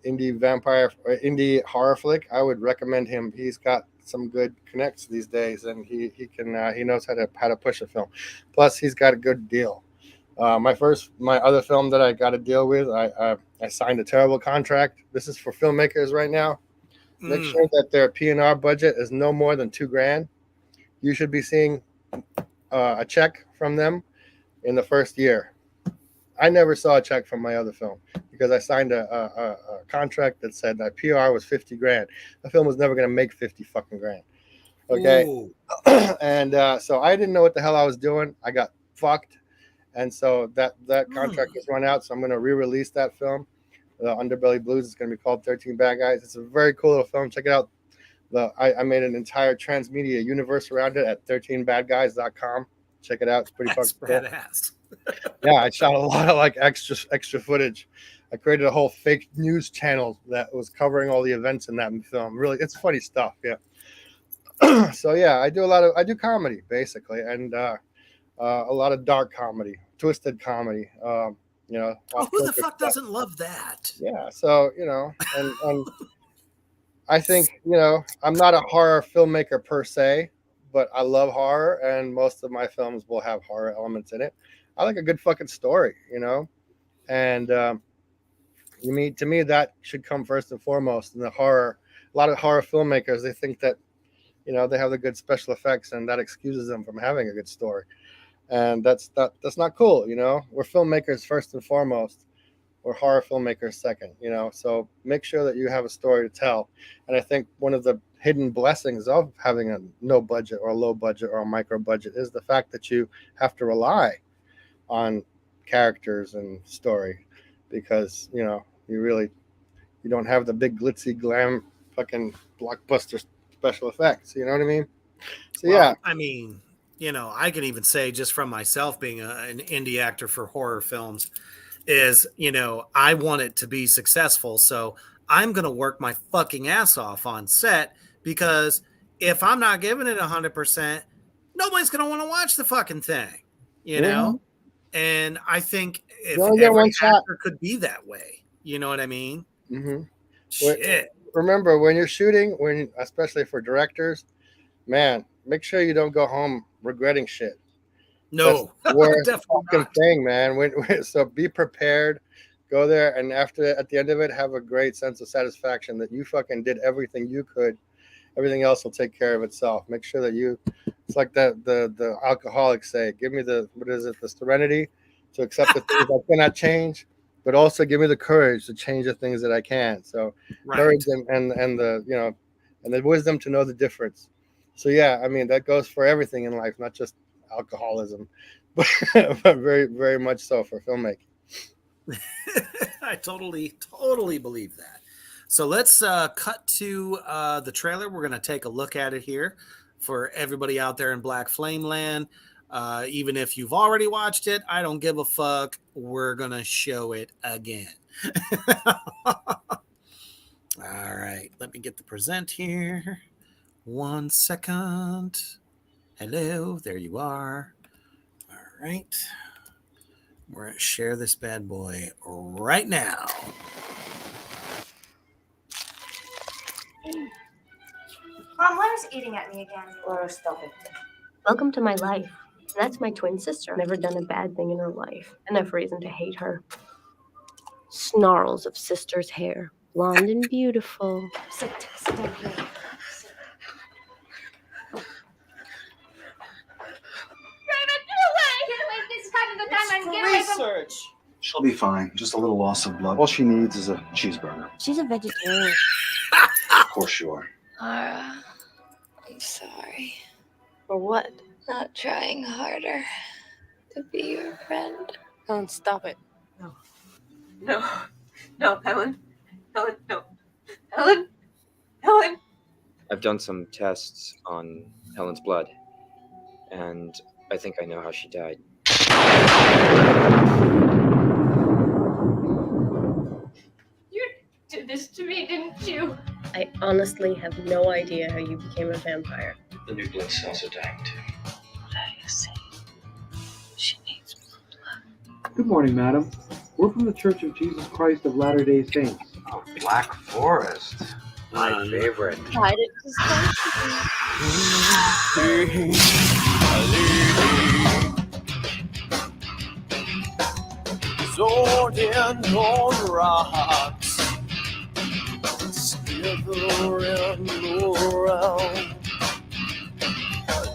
indie horror flick, I would recommend him. He's got some good connects these days, and he knows how to push a film. Plus, he's got a good deal. My other film that I got to deal with, I signed a terrible contract. This is for filmmakers right now. Make sure that their P&R budget is no more than $2,000. You should be seeing a check from them in the first year. I never saw a check from my other film because I signed a contract that said that PR was $50,000. The film was never going to make 50 fucking grand. Okay. And so I didn't know what the hell I was doing. I got fucked. And so that contract has run out. So I'm going to re-release that film. The Underbelly Blues is going to be called 13 Bad Guys. It's a very cool little film. Check it out. I made an entire transmedia universe around it at 13badguys.com. Check it out. It's pretty fucking badass. Yeah, I shot a lot of like extra footage. I created a whole fake news channel that was covering all the events in that film. Really, it's funny stuff. Yeah. So yeah, I do comedy basically, and a lot of dark comedy, twisted comedy. Who the fuck doesn't love that? Yeah. So and I think I'm not a horror filmmaker per se, but I love horror, and most of my films will have horror elements in it. I like a good fucking story, and to me that should come first and foremost. In the horror, a lot of horror filmmakers, they think that they have the good special effects, and that excuses them from having a good story, and that's not cool. We're filmmakers first and foremost. We're horror filmmakers second. So make sure that you have a story to tell. And I think one of the hidden blessings of having a no budget or a low budget or a micro budget is the fact that you have to rely on characters and story, because you don't have the big glitzy glam fucking blockbuster special effects. You know what I mean? So yeah, I mean, I can even say, just from myself being an indie actor for horror films, is I want it to be successful, so I'm gonna work my fucking ass off on set, because if I'm not giving it 100%, nobody's gonna want to watch the fucking thing, know. And I think if every actor could be that way, you know what I mean? Mm-hmm. Shit. Remember, when you're shooting, especially for directors, man, make sure you don't go home regretting shit. No, worst fucking thing, man. So be prepared. Go there, and at the end of it, have a great sense of satisfaction that you fucking did everything you could. Everything else will take care of itself. Make sure that it's like the alcoholics say, give me the serenity to accept the things I cannot change, but also give me the courage to change the things that I can. So courage and the wisdom to know the difference. So yeah, I mean, that goes for everything in life, not just alcoholism, but very, very much so for filmmaking. I totally believe that. So let's cut to the trailer. We're going to take a look at it here for everybody out there in Black Flame Land. Even if you've already watched it, I don't give a fuck. We're going to show it again. All right, let me get the present here. 1 second. Hello, there you are. All right. We're going to share this bad boy right now. Mom, Laura's eating at me again. Laura, stop it. Welcome to my life. And that's my twin sister. Never done a bad thing in her life. Enough reason to hate her. Snarls of sister's hair. Blonde and beautiful. Sit down here. She'll be fine. Just a little loss of blood. All she needs is a cheeseburger. She's a vegetarian. Of course you are. Laura, I'm sorry. For what? Not trying harder to be your friend. Helen, stop it. No, Helen, no, Helen. I've done some tests on Helen's blood, and I think I know how she died. You did this to me, didn't you? I honestly have no idea how you became a vampire. The new blood cells are dying too. What are you saying? She needs blood. Good morning, madam. We're from the Church of Jesus Christ of Latter-day Saints. Oh, Black Forest. My favorite. Tried it to Zoning on rocks, slithering around,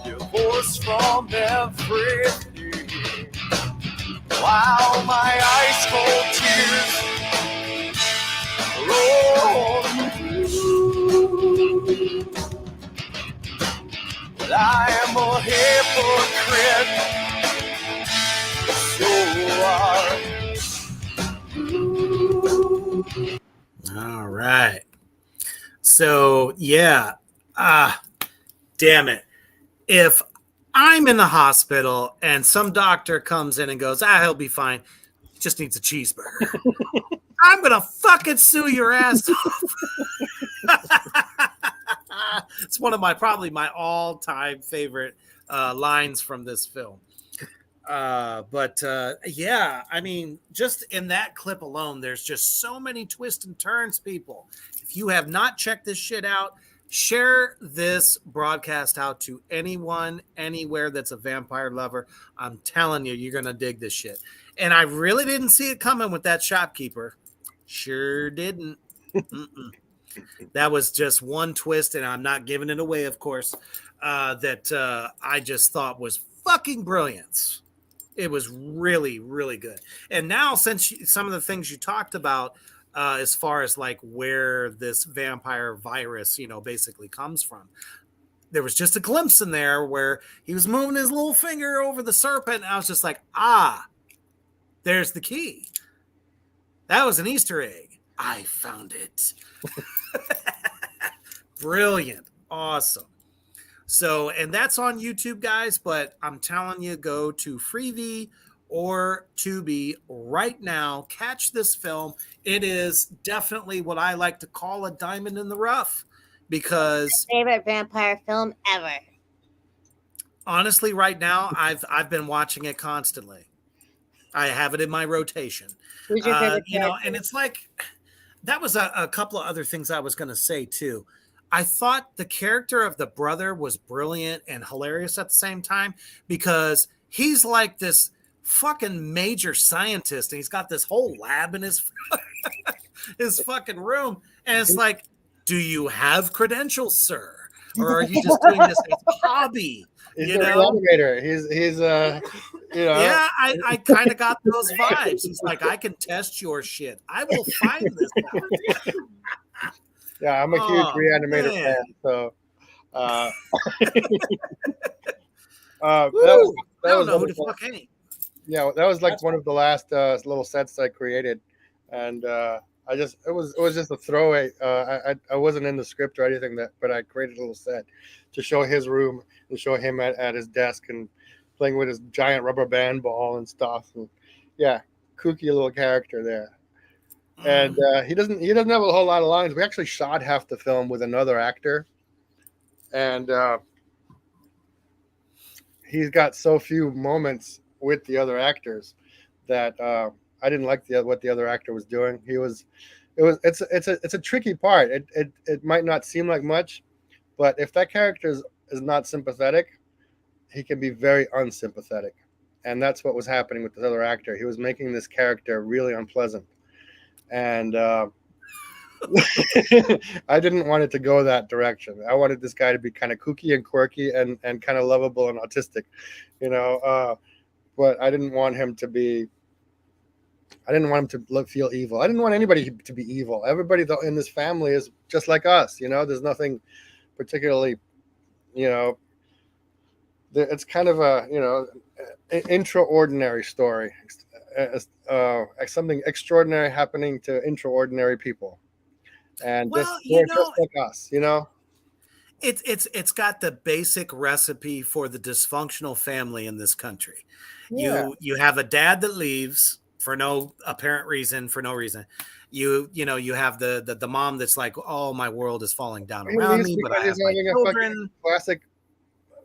divorced from everything, while my ice cold tears roll through. But I am a hypocrite, so are. All right. So, yeah. Damn it. If I'm in the hospital and some doctor comes in and goes, he'll be fine. Just needs a cheeseburger. I'm going to fucking sue your ass off. It's one of probably my all-time favorite lines from this film. Yeah, I mean, just in that clip alone, there's just so many twists and turns, people. If you have not checked this shit out, share this broadcast out to anyone, anywhere that's a vampire lover. I'm telling you, you're going to dig this shit. And I really didn't see it coming with that shopkeeper. Sure didn't. That was just one twist, and I'm not giving it away, of course, that I just thought was fucking brilliant. It was really, really good. And now, since some of the things you talked about, as far as like where this vampire virus, basically comes from, there was just a glimpse in there where he was moving his little finger over the serpent. And I was just like, there's the key. That was an Easter egg. I found it. Brilliant. Awesome. So, and that's on YouTube, guys, but I'm telling you, go to Freevee or Tubi right now. Catch this film. It is definitely what I like to call a diamond in the rough, because My favorite vampire film ever. honestly, right now, I've been watching it constantly. I have it in my rotation. Who's your favorite character? And it's like, that was a couple of other things I was going to say too. I thought the character of the brother was brilliant and hilarious at the same time, because he's like this fucking major scientist and he's got this whole lab in his fucking room. And it's like, do you have credentials, sir? Or are you just doing this as a hobby? He's an elevator. He's Yeah, I kind of got those vibes. He's like, I can test your shit. I will find this out. Yeah, I'm a huge Reanimator fan. So, that was who the fuck ain't. Yeah, that was like one of the last little sets I created, and it was just a throwaway. I wasn't in the script or anything but I created a little set to show his room and show him at his desk and playing with his giant rubber band ball and stuff. And yeah, kooky little character there. and he doesn't have a whole lot of lines. We actually shot half the film with another actor, and he's got so few moments with the other actors that I didn't like what the other actor was doing. It's a tricky part. It might not seem like much, but if that character is not sympathetic, he can be very unsympathetic, and that's what was happening with this other actor. He was making this character really unpleasant, and I didn't want it to go that direction. I wanted this guy to be kind of kooky and quirky and kind of lovable and autistic, but I didn't want him to be. I didn't want him to feel evil. I didn't want anybody to be evil. Everybody in this family is just like us. There's nothing particularly, it's kind of a, intraordinary story. Something extraordinary happening to intraordinary people. And they're just like us, It's got the basic recipe for the dysfunctional family in this country. Yeah. You have a dad that leaves for no apparent reason, You have the mom that's like, oh, my world is falling down around me, but I have my children. Classic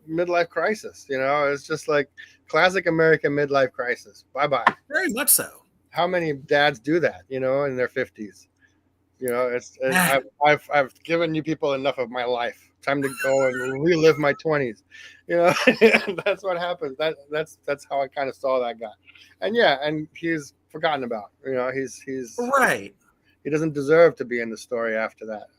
midlife crisis. It's just like classic American midlife crisis. Bye. Very much so. How many dads do that? In their 50s. I've given you people enough of my life. Time to go and relive my 20s. That's what happens. That's how I kind of saw that guy. And he's forgotten about. He's right. He doesn't deserve to be in the story after that.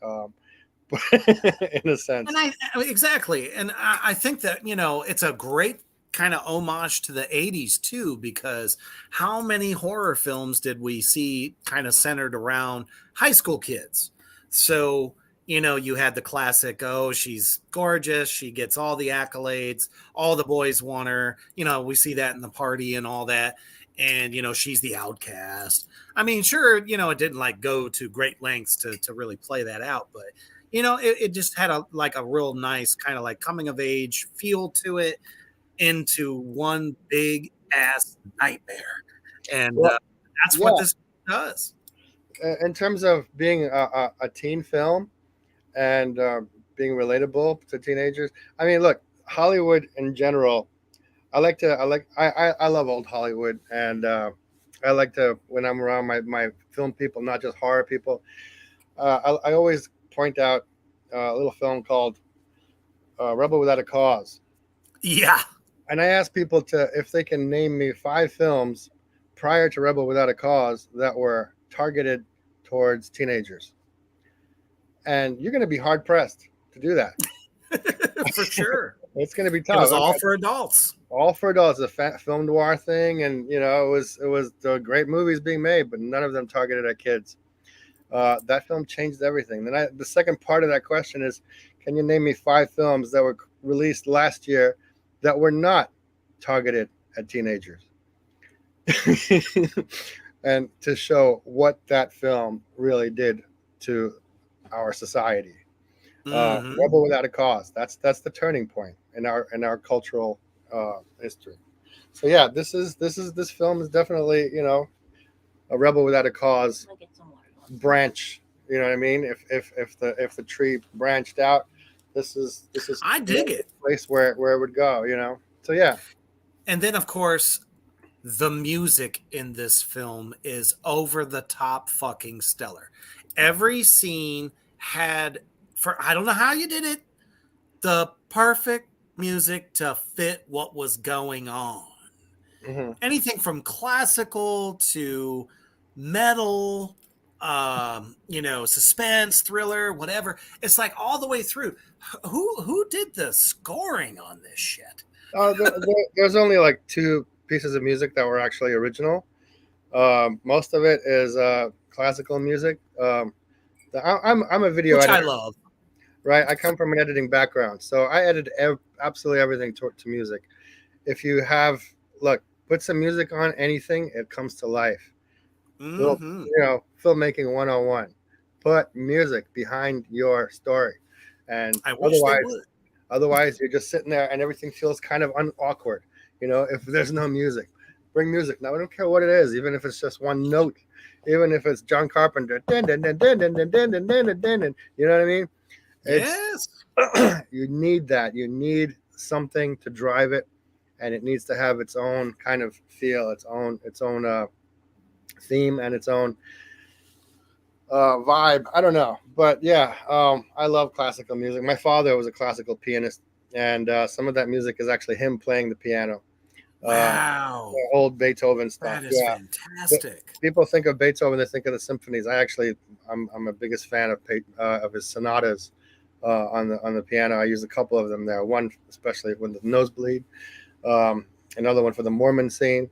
In a sense. And exactly. And I think that, it's a great kind of homage to the 80s too, because how many horror films did we see kind of centered around high school kids? So, you had the classic, oh, she's gorgeous, she gets all the accolades, all the boys want her, we see that in The Party and all that. And, she's the outcast. I mean, sure, it didn't go to great lengths to really play that out, but it just had a real nice kind of coming of age feel to it into one big ass nightmare. And that's what this does. In terms of being a teen film and being relatable to teenagers, I mean, look, Hollywood in general, I love old Hollywood, and I like to, when I'm around my film people, not just horror people, I always point out a little film called Rebel Without a Cause. Yeah. And I ask people if they can name me 5 films prior to Rebel Without a Cause that were targeted towards teenagers. And you're going to be hard pressed to do that. For sure. It's going to be tough. It was all for adults. All for adults. It's a film noir thing, and it was the great movies being made, but none of them targeted at kids. That film changed everything. Then the second part of that question is, can you name me 5 films that were released last year that were not targeted at teenagers? And to show what that film really did to our society. Rebel Without a Cause. That's the turning point in our cultural history. So yeah, this film is definitely a Rebel Without a Cause branch. You know what I mean? If the tree branched out, this is I dig it. Place where it would go. So yeah. And then of course, the music in this film is over the top fucking stellar. Every scene had, I don't know how you did it, the perfect music to fit what was going on. Mm-hmm. Anything from classical to metal, suspense, thriller, whatever. It's all the way through. Who did the scoring on this shit? There's only 2 pieces of music that were actually original. Most of it is classical music. I'm a video Which editor. I love. Right, I come from an editing background, so I edit absolutely everything to music. If you put some music on anything, it comes to life. Mm-hmm. Filmmaking 101. Put music behind your story, and otherwise you're just sitting there and everything feels kind of awkward. If there's no music, bring music. Now I don't care what it is, even if it's just one note, even if it's John Carpenter, you know what I mean? Yes. You need that. You need something to drive it, and it needs to have its own kind of feel, its own theme, and its own vibe. I don't know, but yeah, I love classical music. My father was a classical pianist, and some of that music is actually him playing the piano. Wow, old Beethoven stuff. that is Yeah, fantastic. people think of Beethoven, they think of the symphonies. I'm a biggest fan of his sonatas on the piano. I use a couple of them there. One especially when the Nosebleed, another one for the Mormon scene.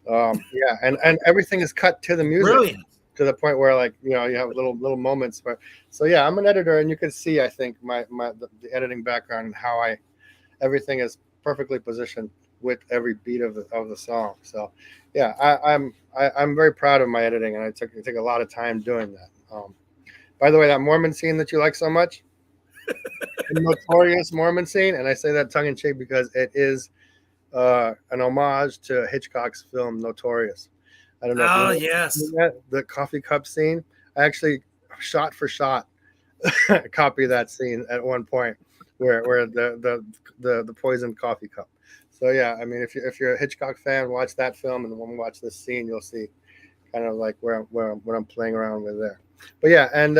Yeah, and everything is cut to the music. Brilliant. To the point where, like, you have little moments. But so yeah, I'm an editor, and you can see, I think, the editing background and how everything is perfectly positioned with every beat of the song. So yeah, I'm very proud of my editing, and I take a lot of time doing that. By the way, that Mormon scene that you like so much, the notorious Mormon scene, and I say that tongue in cheek because it is an homage to Hitchcock's film Notorious. I don't know. Oh, if you know yes. the coffee cup scene. I actually shot for shot copy that scene at one point where the poisoned coffee cup. So yeah, I mean, if you're a Hitchcock fan, watch that film, and when we watch this scene, you'll see kind of like what I'm playing around with there. But yeah, and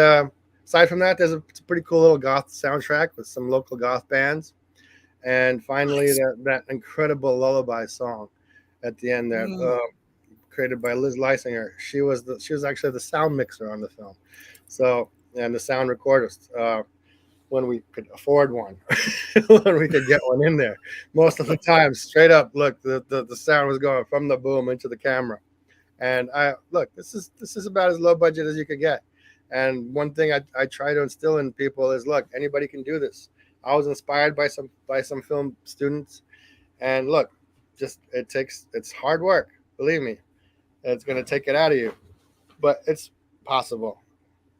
aside from that, it's a pretty cool little goth soundtrack with some local goth bands, and finally that incredible lullaby song at the end there, created by Liz Leisinger. She was actually the sound mixer on the film, so, and the sound recordist. When we could afford one, when we could get one in there. Most of the time, straight up, look, the sound was going from the boom into the camera. And this is about as low budget as you could get. And one thing I try to instill in people is, look, anybody can do this. I was inspired by some film students, and look, it's hard work. Believe me, it's going to take it out of you, but it's possible.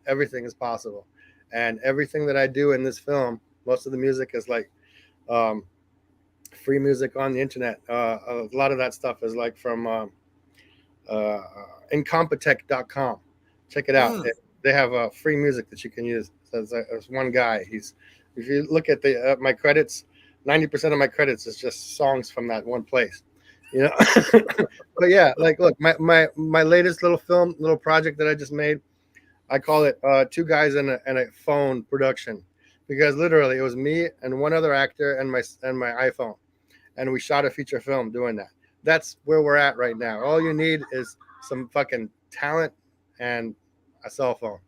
Everything is possible. And everything that I do in this film, most of the music is like free music on the internet. A lot of that stuff is like from incompetech.com. Check it out. They have free music that you can use. There's one guy. If you look at my credits, 90% of my credits is just songs from that one place. But yeah, like, look, my latest little project that I just made, I call it Two Guys and a Phone Production, because literally it was me and one other actor and my iPhone, and we shot a feature film doing that. That's where we're at right now. All you need is some fucking talent and a cell phone,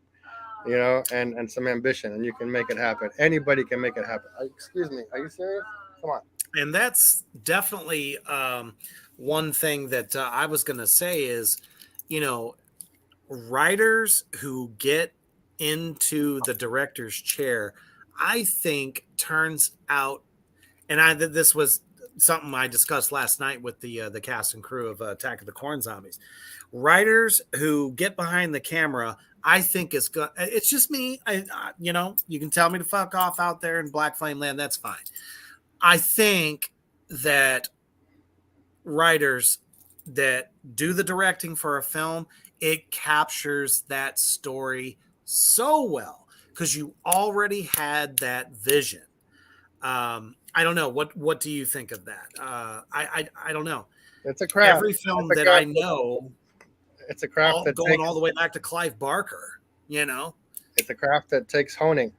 and some ambition, and you can make it happen. Anybody can make it happen. Excuse me, are you serious? Come on. And that's definitely one thing that I was going to say is, writers who get into the director's chair, I think turns out, and this was something I discussed last night with the cast and crew of Attack of the Corn Zombies. Writers who get behind the camera, I think is good. It's just me. You can tell me to fuck off out there in Black Flame Land. That's fine. I think that writers that do the directing for a film, it captures that story so well because you already had that vision. I don't know. What do you think of that? I don't know. It's a craft. Every film that I know, it's a craft that going all the way back to Clive Barker. It's a craft that takes honing,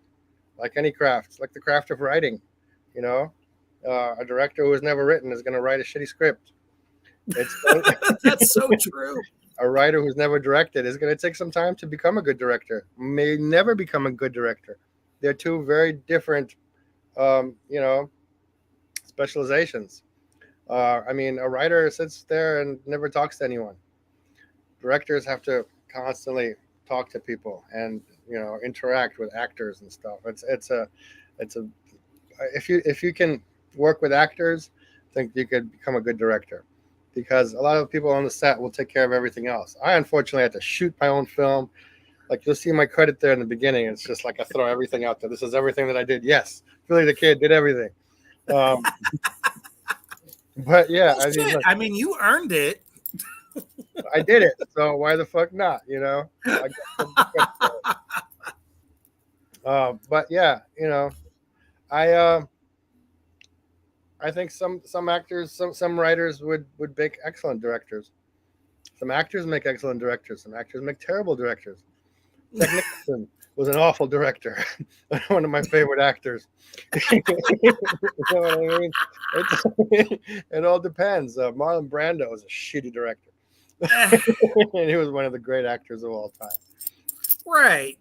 like any craft, like the craft of writing. A director who has never written is going to write a shitty script. That's so true. A writer who's never directed is going to take some time to become a good director, may never become a good director. They're two very different, specializations. A writer sits there and never talks to anyone. Directors have to constantly talk to people and, interact with actors and stuff. If you can work with actors, I think you could become a good director, because a lot of people on the set will take care of everything else. I unfortunately had to shoot my own film. Like, you'll see my credit there in the beginning. It's just like I throw everything out there. This is everything that I did. Yes, Philly the Kid did everything. But yeah, you earned it. I did it, so why the fuck not? You know, I got some credit for it. But yeah, you know, I I think some actors, some writers would make excellent directors. Some actors make excellent directors. Some actors make terrible directors. Jack Nicholson was an awful director. One of my favorite actors. You know what I mean? It all depends. Marlon Brando was a shitty director, and he was one of the great actors of all time. Right.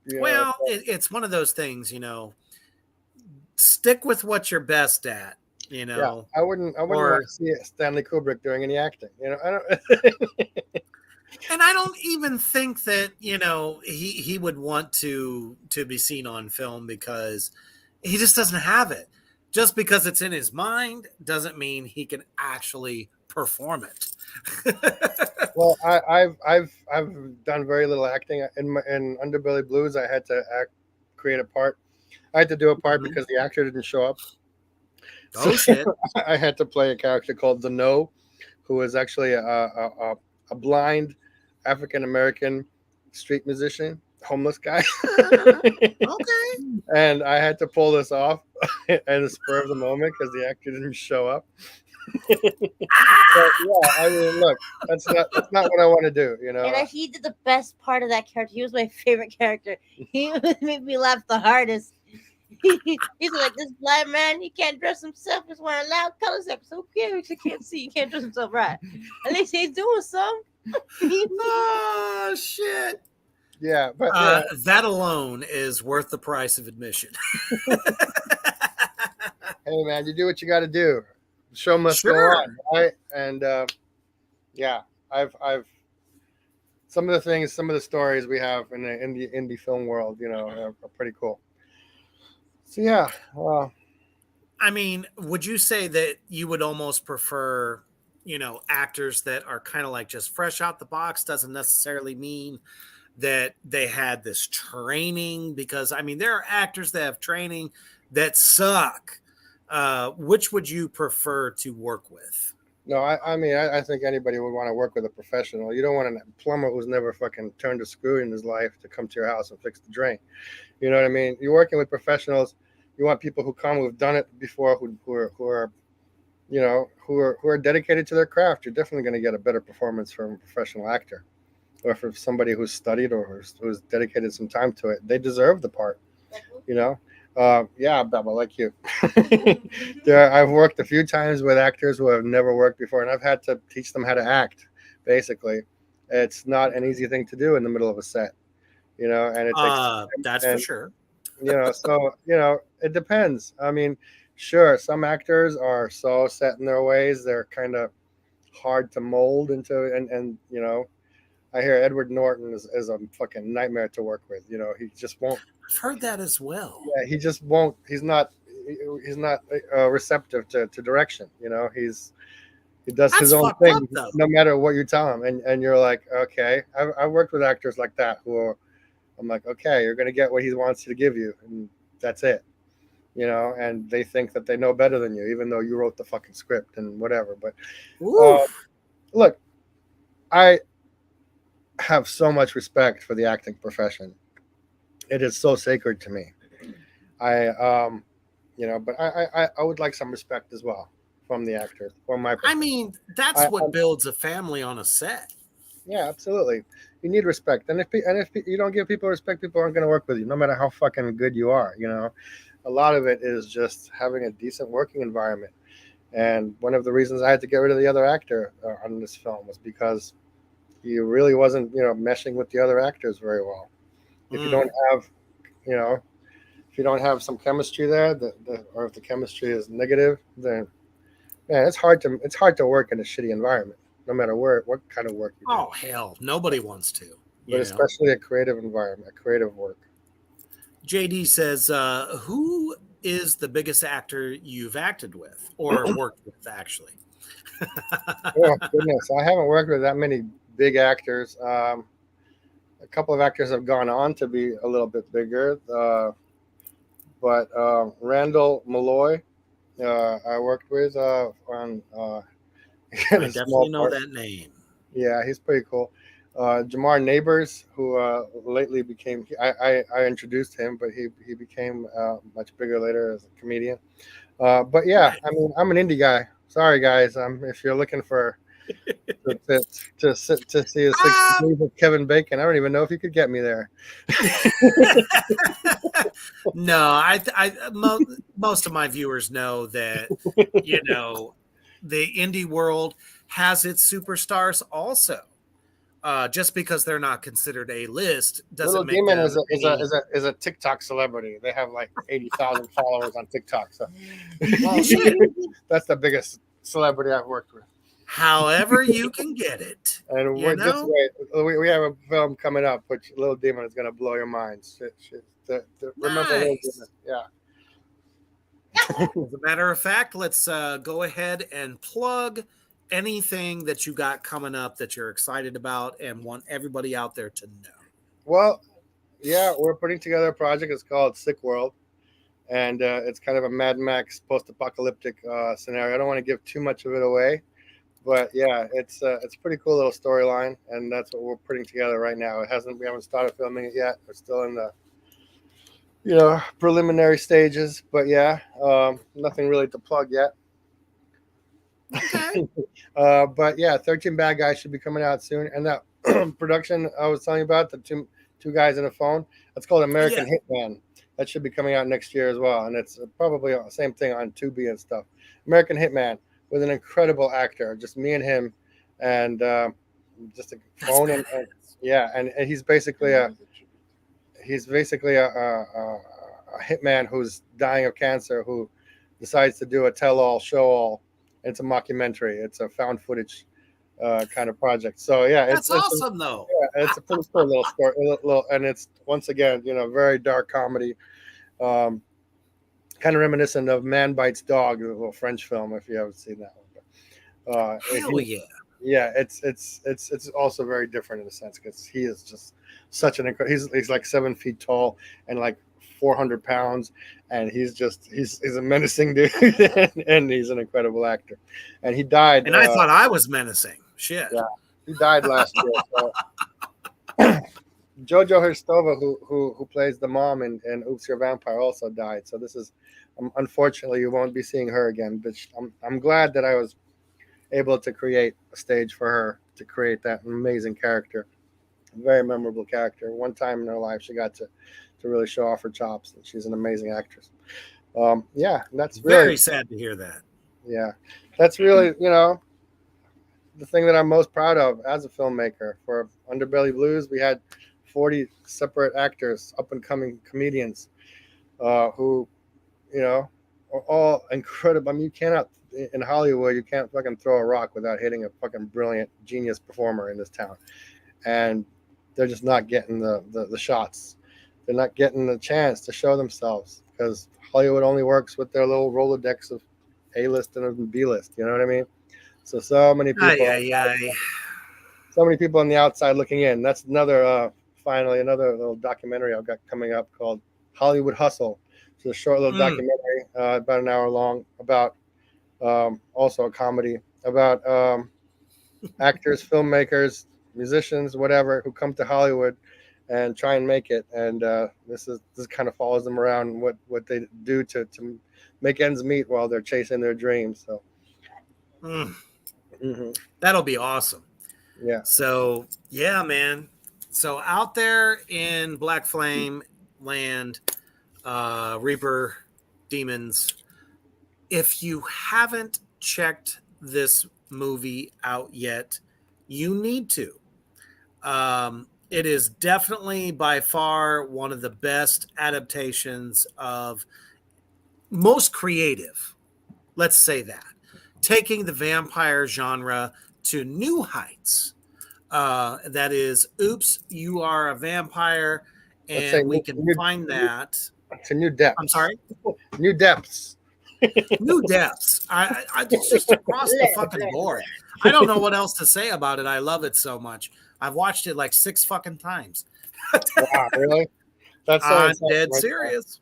You know, Well, so- it's one of those things, stick with what you're best at, yeah, I wouldn't or want to see Stanley Kubrick doing any acting. You know, I don't. and I don't even think that, he would want to be seen on film because he just doesn't have it. Just because it's in his mind doesn't mean he can actually perform it. Well, I've done very little acting in Underbelly Blues. I had to create a part. I had to do a part Mhm. because the actor didn't show up. Oh, shit. I had to play a character called the No, who was actually a blind African American street musician, homeless guy. Okay. And I had to pull this off at the spur of the moment because the actor didn't show up. But yeah, I mean, look, that's not what I want to do, you know. And he did the best part of that character. He was my favorite character. He made me laugh the hardest. He's like, this blind man, he can't dress himself. He's wearing loud colors. That's okay, because he can't see. He can't dress himself right. At least he's doing some. Oh, shit. Yeah, but that alone is worth the price of admission. Hey, man, you do what you got to do. The show must Sure. go on, right? And yeah, I've some of the things, some of the stories we have in the indie film world, you know, are pretty cool. So yeah, I mean, would you say that you would almost prefer, actors that are kind of like just fresh out the box? Doesn't necessarily mean that they had this training, because I mean, there are actors that have training that suck. Which would you prefer to work with? no, I mean, I think anybody would want to work with a professional. You don't want a plumber who's never fucking turned a screw in his life to come to your house and fix the drain. You know what I mean? You're working with professionals. You want people who come who've done it before, who are you know, who are dedicated to their craft. You're definitely going to get a better performance from a professional actor, or from somebody who's studied or who's dedicated some time to it. They deserve the part, you know. Yeah, Baba, like you. I've worked a few times with actors who have never worked before, and I've had to teach them how to act. Basically, it's not an easy thing to do in the middle of a set, you know, and it takes time, That's and, for sure. you know, so you know, it depends. I mean, sure, some actors are so set in their ways, they're kind of hard to mold into, and you know, I hear Edward Norton is a fucking nightmare to work with. You know, he just won't. I've heard that as well. Yeah, he just won't. He's not receptive to direction. You know, he does That's his own fucked up, thing though. no matter what you tell him, and you're like, okay. I've worked with actors like that who are, I'm like, okay, you're gonna get what he wants you to give you, and that's it. You know, and they think that they know better than you, even though you wrote the fucking script and whatever. But look, I have so much respect for the acting profession. It is so sacred to me. You know, but I would like some respect as well from the actors, from my. I mean, that's what builds a family on a set. Yeah, absolutely. You need respect, and if you don't give people respect, people aren't going to work with you, no matter how fucking good you are. You know, a lot of it is just having a decent working environment. And one of the reasons I had to get rid of the other actor on this film was because he really wasn't, you know, meshing with the other actors very well. If you don't have, you know, if you don't have some chemistry there, or if the chemistry is negative, then man, it's hard to work in a shitty environment, no matter what kind of work you do. Oh hell, nobody wants to. But especially a creative environment, a creative work. JD says, who is the biggest actor you've acted with or worked with, actually? Oh goodness, I haven't worked with that many big actors. A couple of actors have gone on to be a little bit bigger, but Randall Malloy, I worked with on. I definitely know that name. Yeah, he's pretty cool. Jamar Neighbors, who lately became, I introduced him, but he became much bigger later as a comedian. But yeah, Right. I mean, I'm an indie guy. Sorry, guys. If you're looking for to see a 6 Um, degrees of Kevin Bacon, I don't even know if you could get me there. no, most of my viewers know that, you know, the indie world has its superstars also. Just because they're not considered A list Little doesn't make Demon them any. is a TikTok celebrity. They have like 80,000 followers on TikTok. So Well, shit. that's the biggest celebrity I've worked with. However, you can get it. And You we're just know, wait. We have a film coming up, which Little Demon is going to blow your mind. Remember Little Demon? nice. Yeah. As a matter of fact, let's go ahead and plug anything that you got coming up that you're excited about and want everybody out there to know. Well, yeah, we're putting together a project. It's called Sick World, and it's kind of a Mad Max post-apocalyptic scenario. I don't want to give too much of it away, but yeah, it's a pretty cool little storyline, and that's what we're putting together right now. We haven't started filming it yet. We're still in the preliminary stages, but yeah, nothing really to plug yet. Okay. But yeah, 13 Bad Guys should be coming out soon, and that production I was telling you about, the two guys in a phone, that's called American Hitman. That should be coming out next year as well, and it's probably the same thing on Tubi and stuff. American Hitman with an incredible actor, just me and him, and just a phone and yeah, and he's basically a hitman who's dying of cancer who decides to do a tell-all, show-all. It's a mockumentary. It's a found footage kind of project. So yeah, That's awesome though. Yeah, it's a pretty cool little story. And it's once again, very dark comedy, kind of reminiscent of Man Bites Dog, a little French film. If you haven't seen that one, Hell yeah. Yeah, it's also very different in a sense because he is just such an incredible. He's like 7 feet tall and like 400 pounds, and he's a menacing dude, and he's an incredible actor. And he died. And I thought I was menacing. Shit. Yeah, he died last year. So. Jojo Hristova, who plays the mom in Oops, You're a Vampire, also died. So this is, unfortunately, you won't be seeing her again. But I'm glad that I was able to create a stage for her to create that amazing character, very memorable character. One time in her life, she got to really show off her chops, and she's an amazing actress. Yeah, that's really, very sad to hear that. Yeah, that's really the thing that I'm most proud of as a filmmaker. For Underbelly Blues, we had 40 separate actors, up and coming comedians, who are all incredible. I mean, you cannot, in Hollywood, you can't fucking throw a rock without hitting a fucking brilliant genius performer in this town, and they're just not getting the shots. They're not getting the chance to show themselves because Hollywood only works with their little Rolodex of A-list and B-list. You know what I mean? So many people. So many people on the outside looking in. That's finally another little documentary I've got coming up called Hollywood Hustle. It's a short little documentary, about an hour long, about also a comedy about actors, filmmakers, musicians, whatever, who come to Hollywood and try and make it. And this kind of follows them around what they do to make ends meet while they're chasing their dreams. So that'll be awesome. Yeah. So yeah, man. So out there in Black Flame land, Reaper demons, if you haven't checked this movie out yet, you need to. It is definitely by far one of the best adaptations of, most creative, let's say that, taking the vampire genre to new heights. That is, Oops, You Are a Vampire, and we can find that to new depths. I'm sorry? New depths. New depths. I just across the fucking board. I don't know what else to say about it. I love it so much. I've watched it like 6 fucking times. Wow, really? That's I'm dead serious.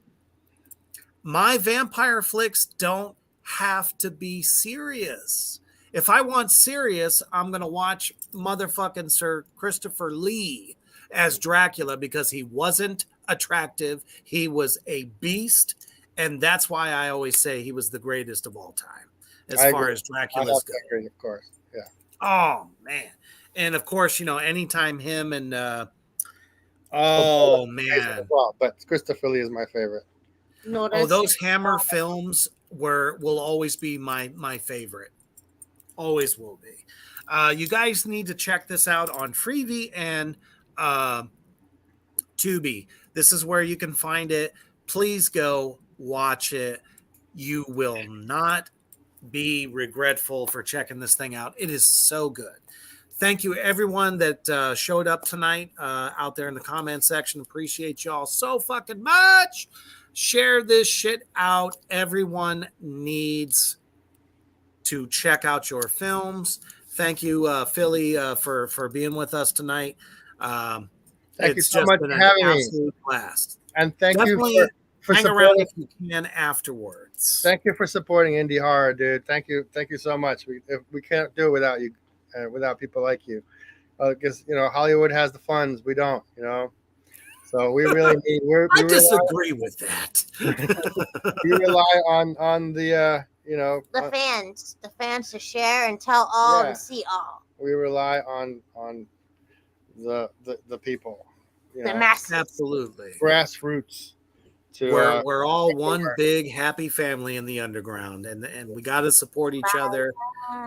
My vampire flicks don't have to be serious. If I want serious, I'm going to watch motherfucking Sir Christopher Lee as Dracula because he wasn't attractive. He was a beast. And that's why I always say he was the greatest of all time as far as Dracula's go. Agree, of course. Yeah. Oh, man. And of course, anytime him and, oh, man. Well, but Christopher Lee is my favorite. Oh, those Hammer films will always be my favorite. Always will be. You guys need to check this out on Freevee and Tubi. This is where you can find it. Please go watch it. You will not be regretful for checking this thing out. It is so good. Thank you, everyone that showed up tonight out there in the comment section. Appreciate y'all so fucking much. Share this shit out. Everyone needs to check out your films. Thank you, Philly, for being with us tonight. Thank you so much for having me. Blast. And thank Definitely you for hang supporting. around if you can afterwards. Thank you for supporting indie horror, dude. Thank you so much. We can't do it without you, without people like you. Because Hollywood has the funds, we don't. So we really need. I disagree with that. We rely on the the fans to share and tell all and see all. We rely on the people. The masses. Absolutely. Grassroots. We're all one big happy family in the underground, and we got to support each other,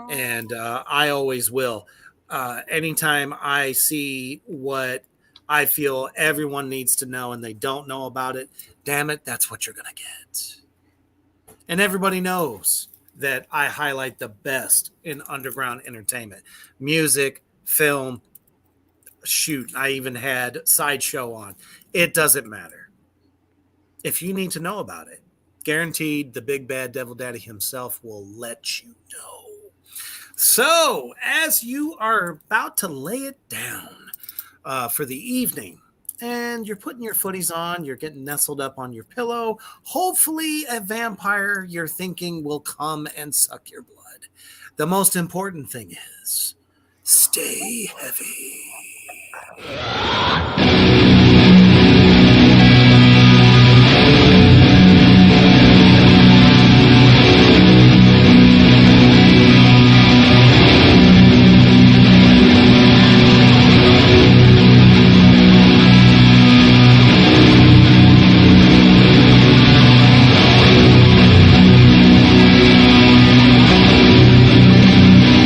and I always will. Anytime I see what I feel everyone needs to know and they don't know about it, damn it, that's what you're gonna get. And everybody knows that I highlight the best in underground entertainment, music, film. Shoot, I even had Sideshow on. It doesn't matter. If you need to know about it, guaranteed the big bad devil daddy himself will let you know. So, as you are about to lay it down for the evening, and you're putting your footies on, you're getting nestled up on your pillow, hopefully a vampire you're thinking will come and suck your blood. The most important thing is stay heavy.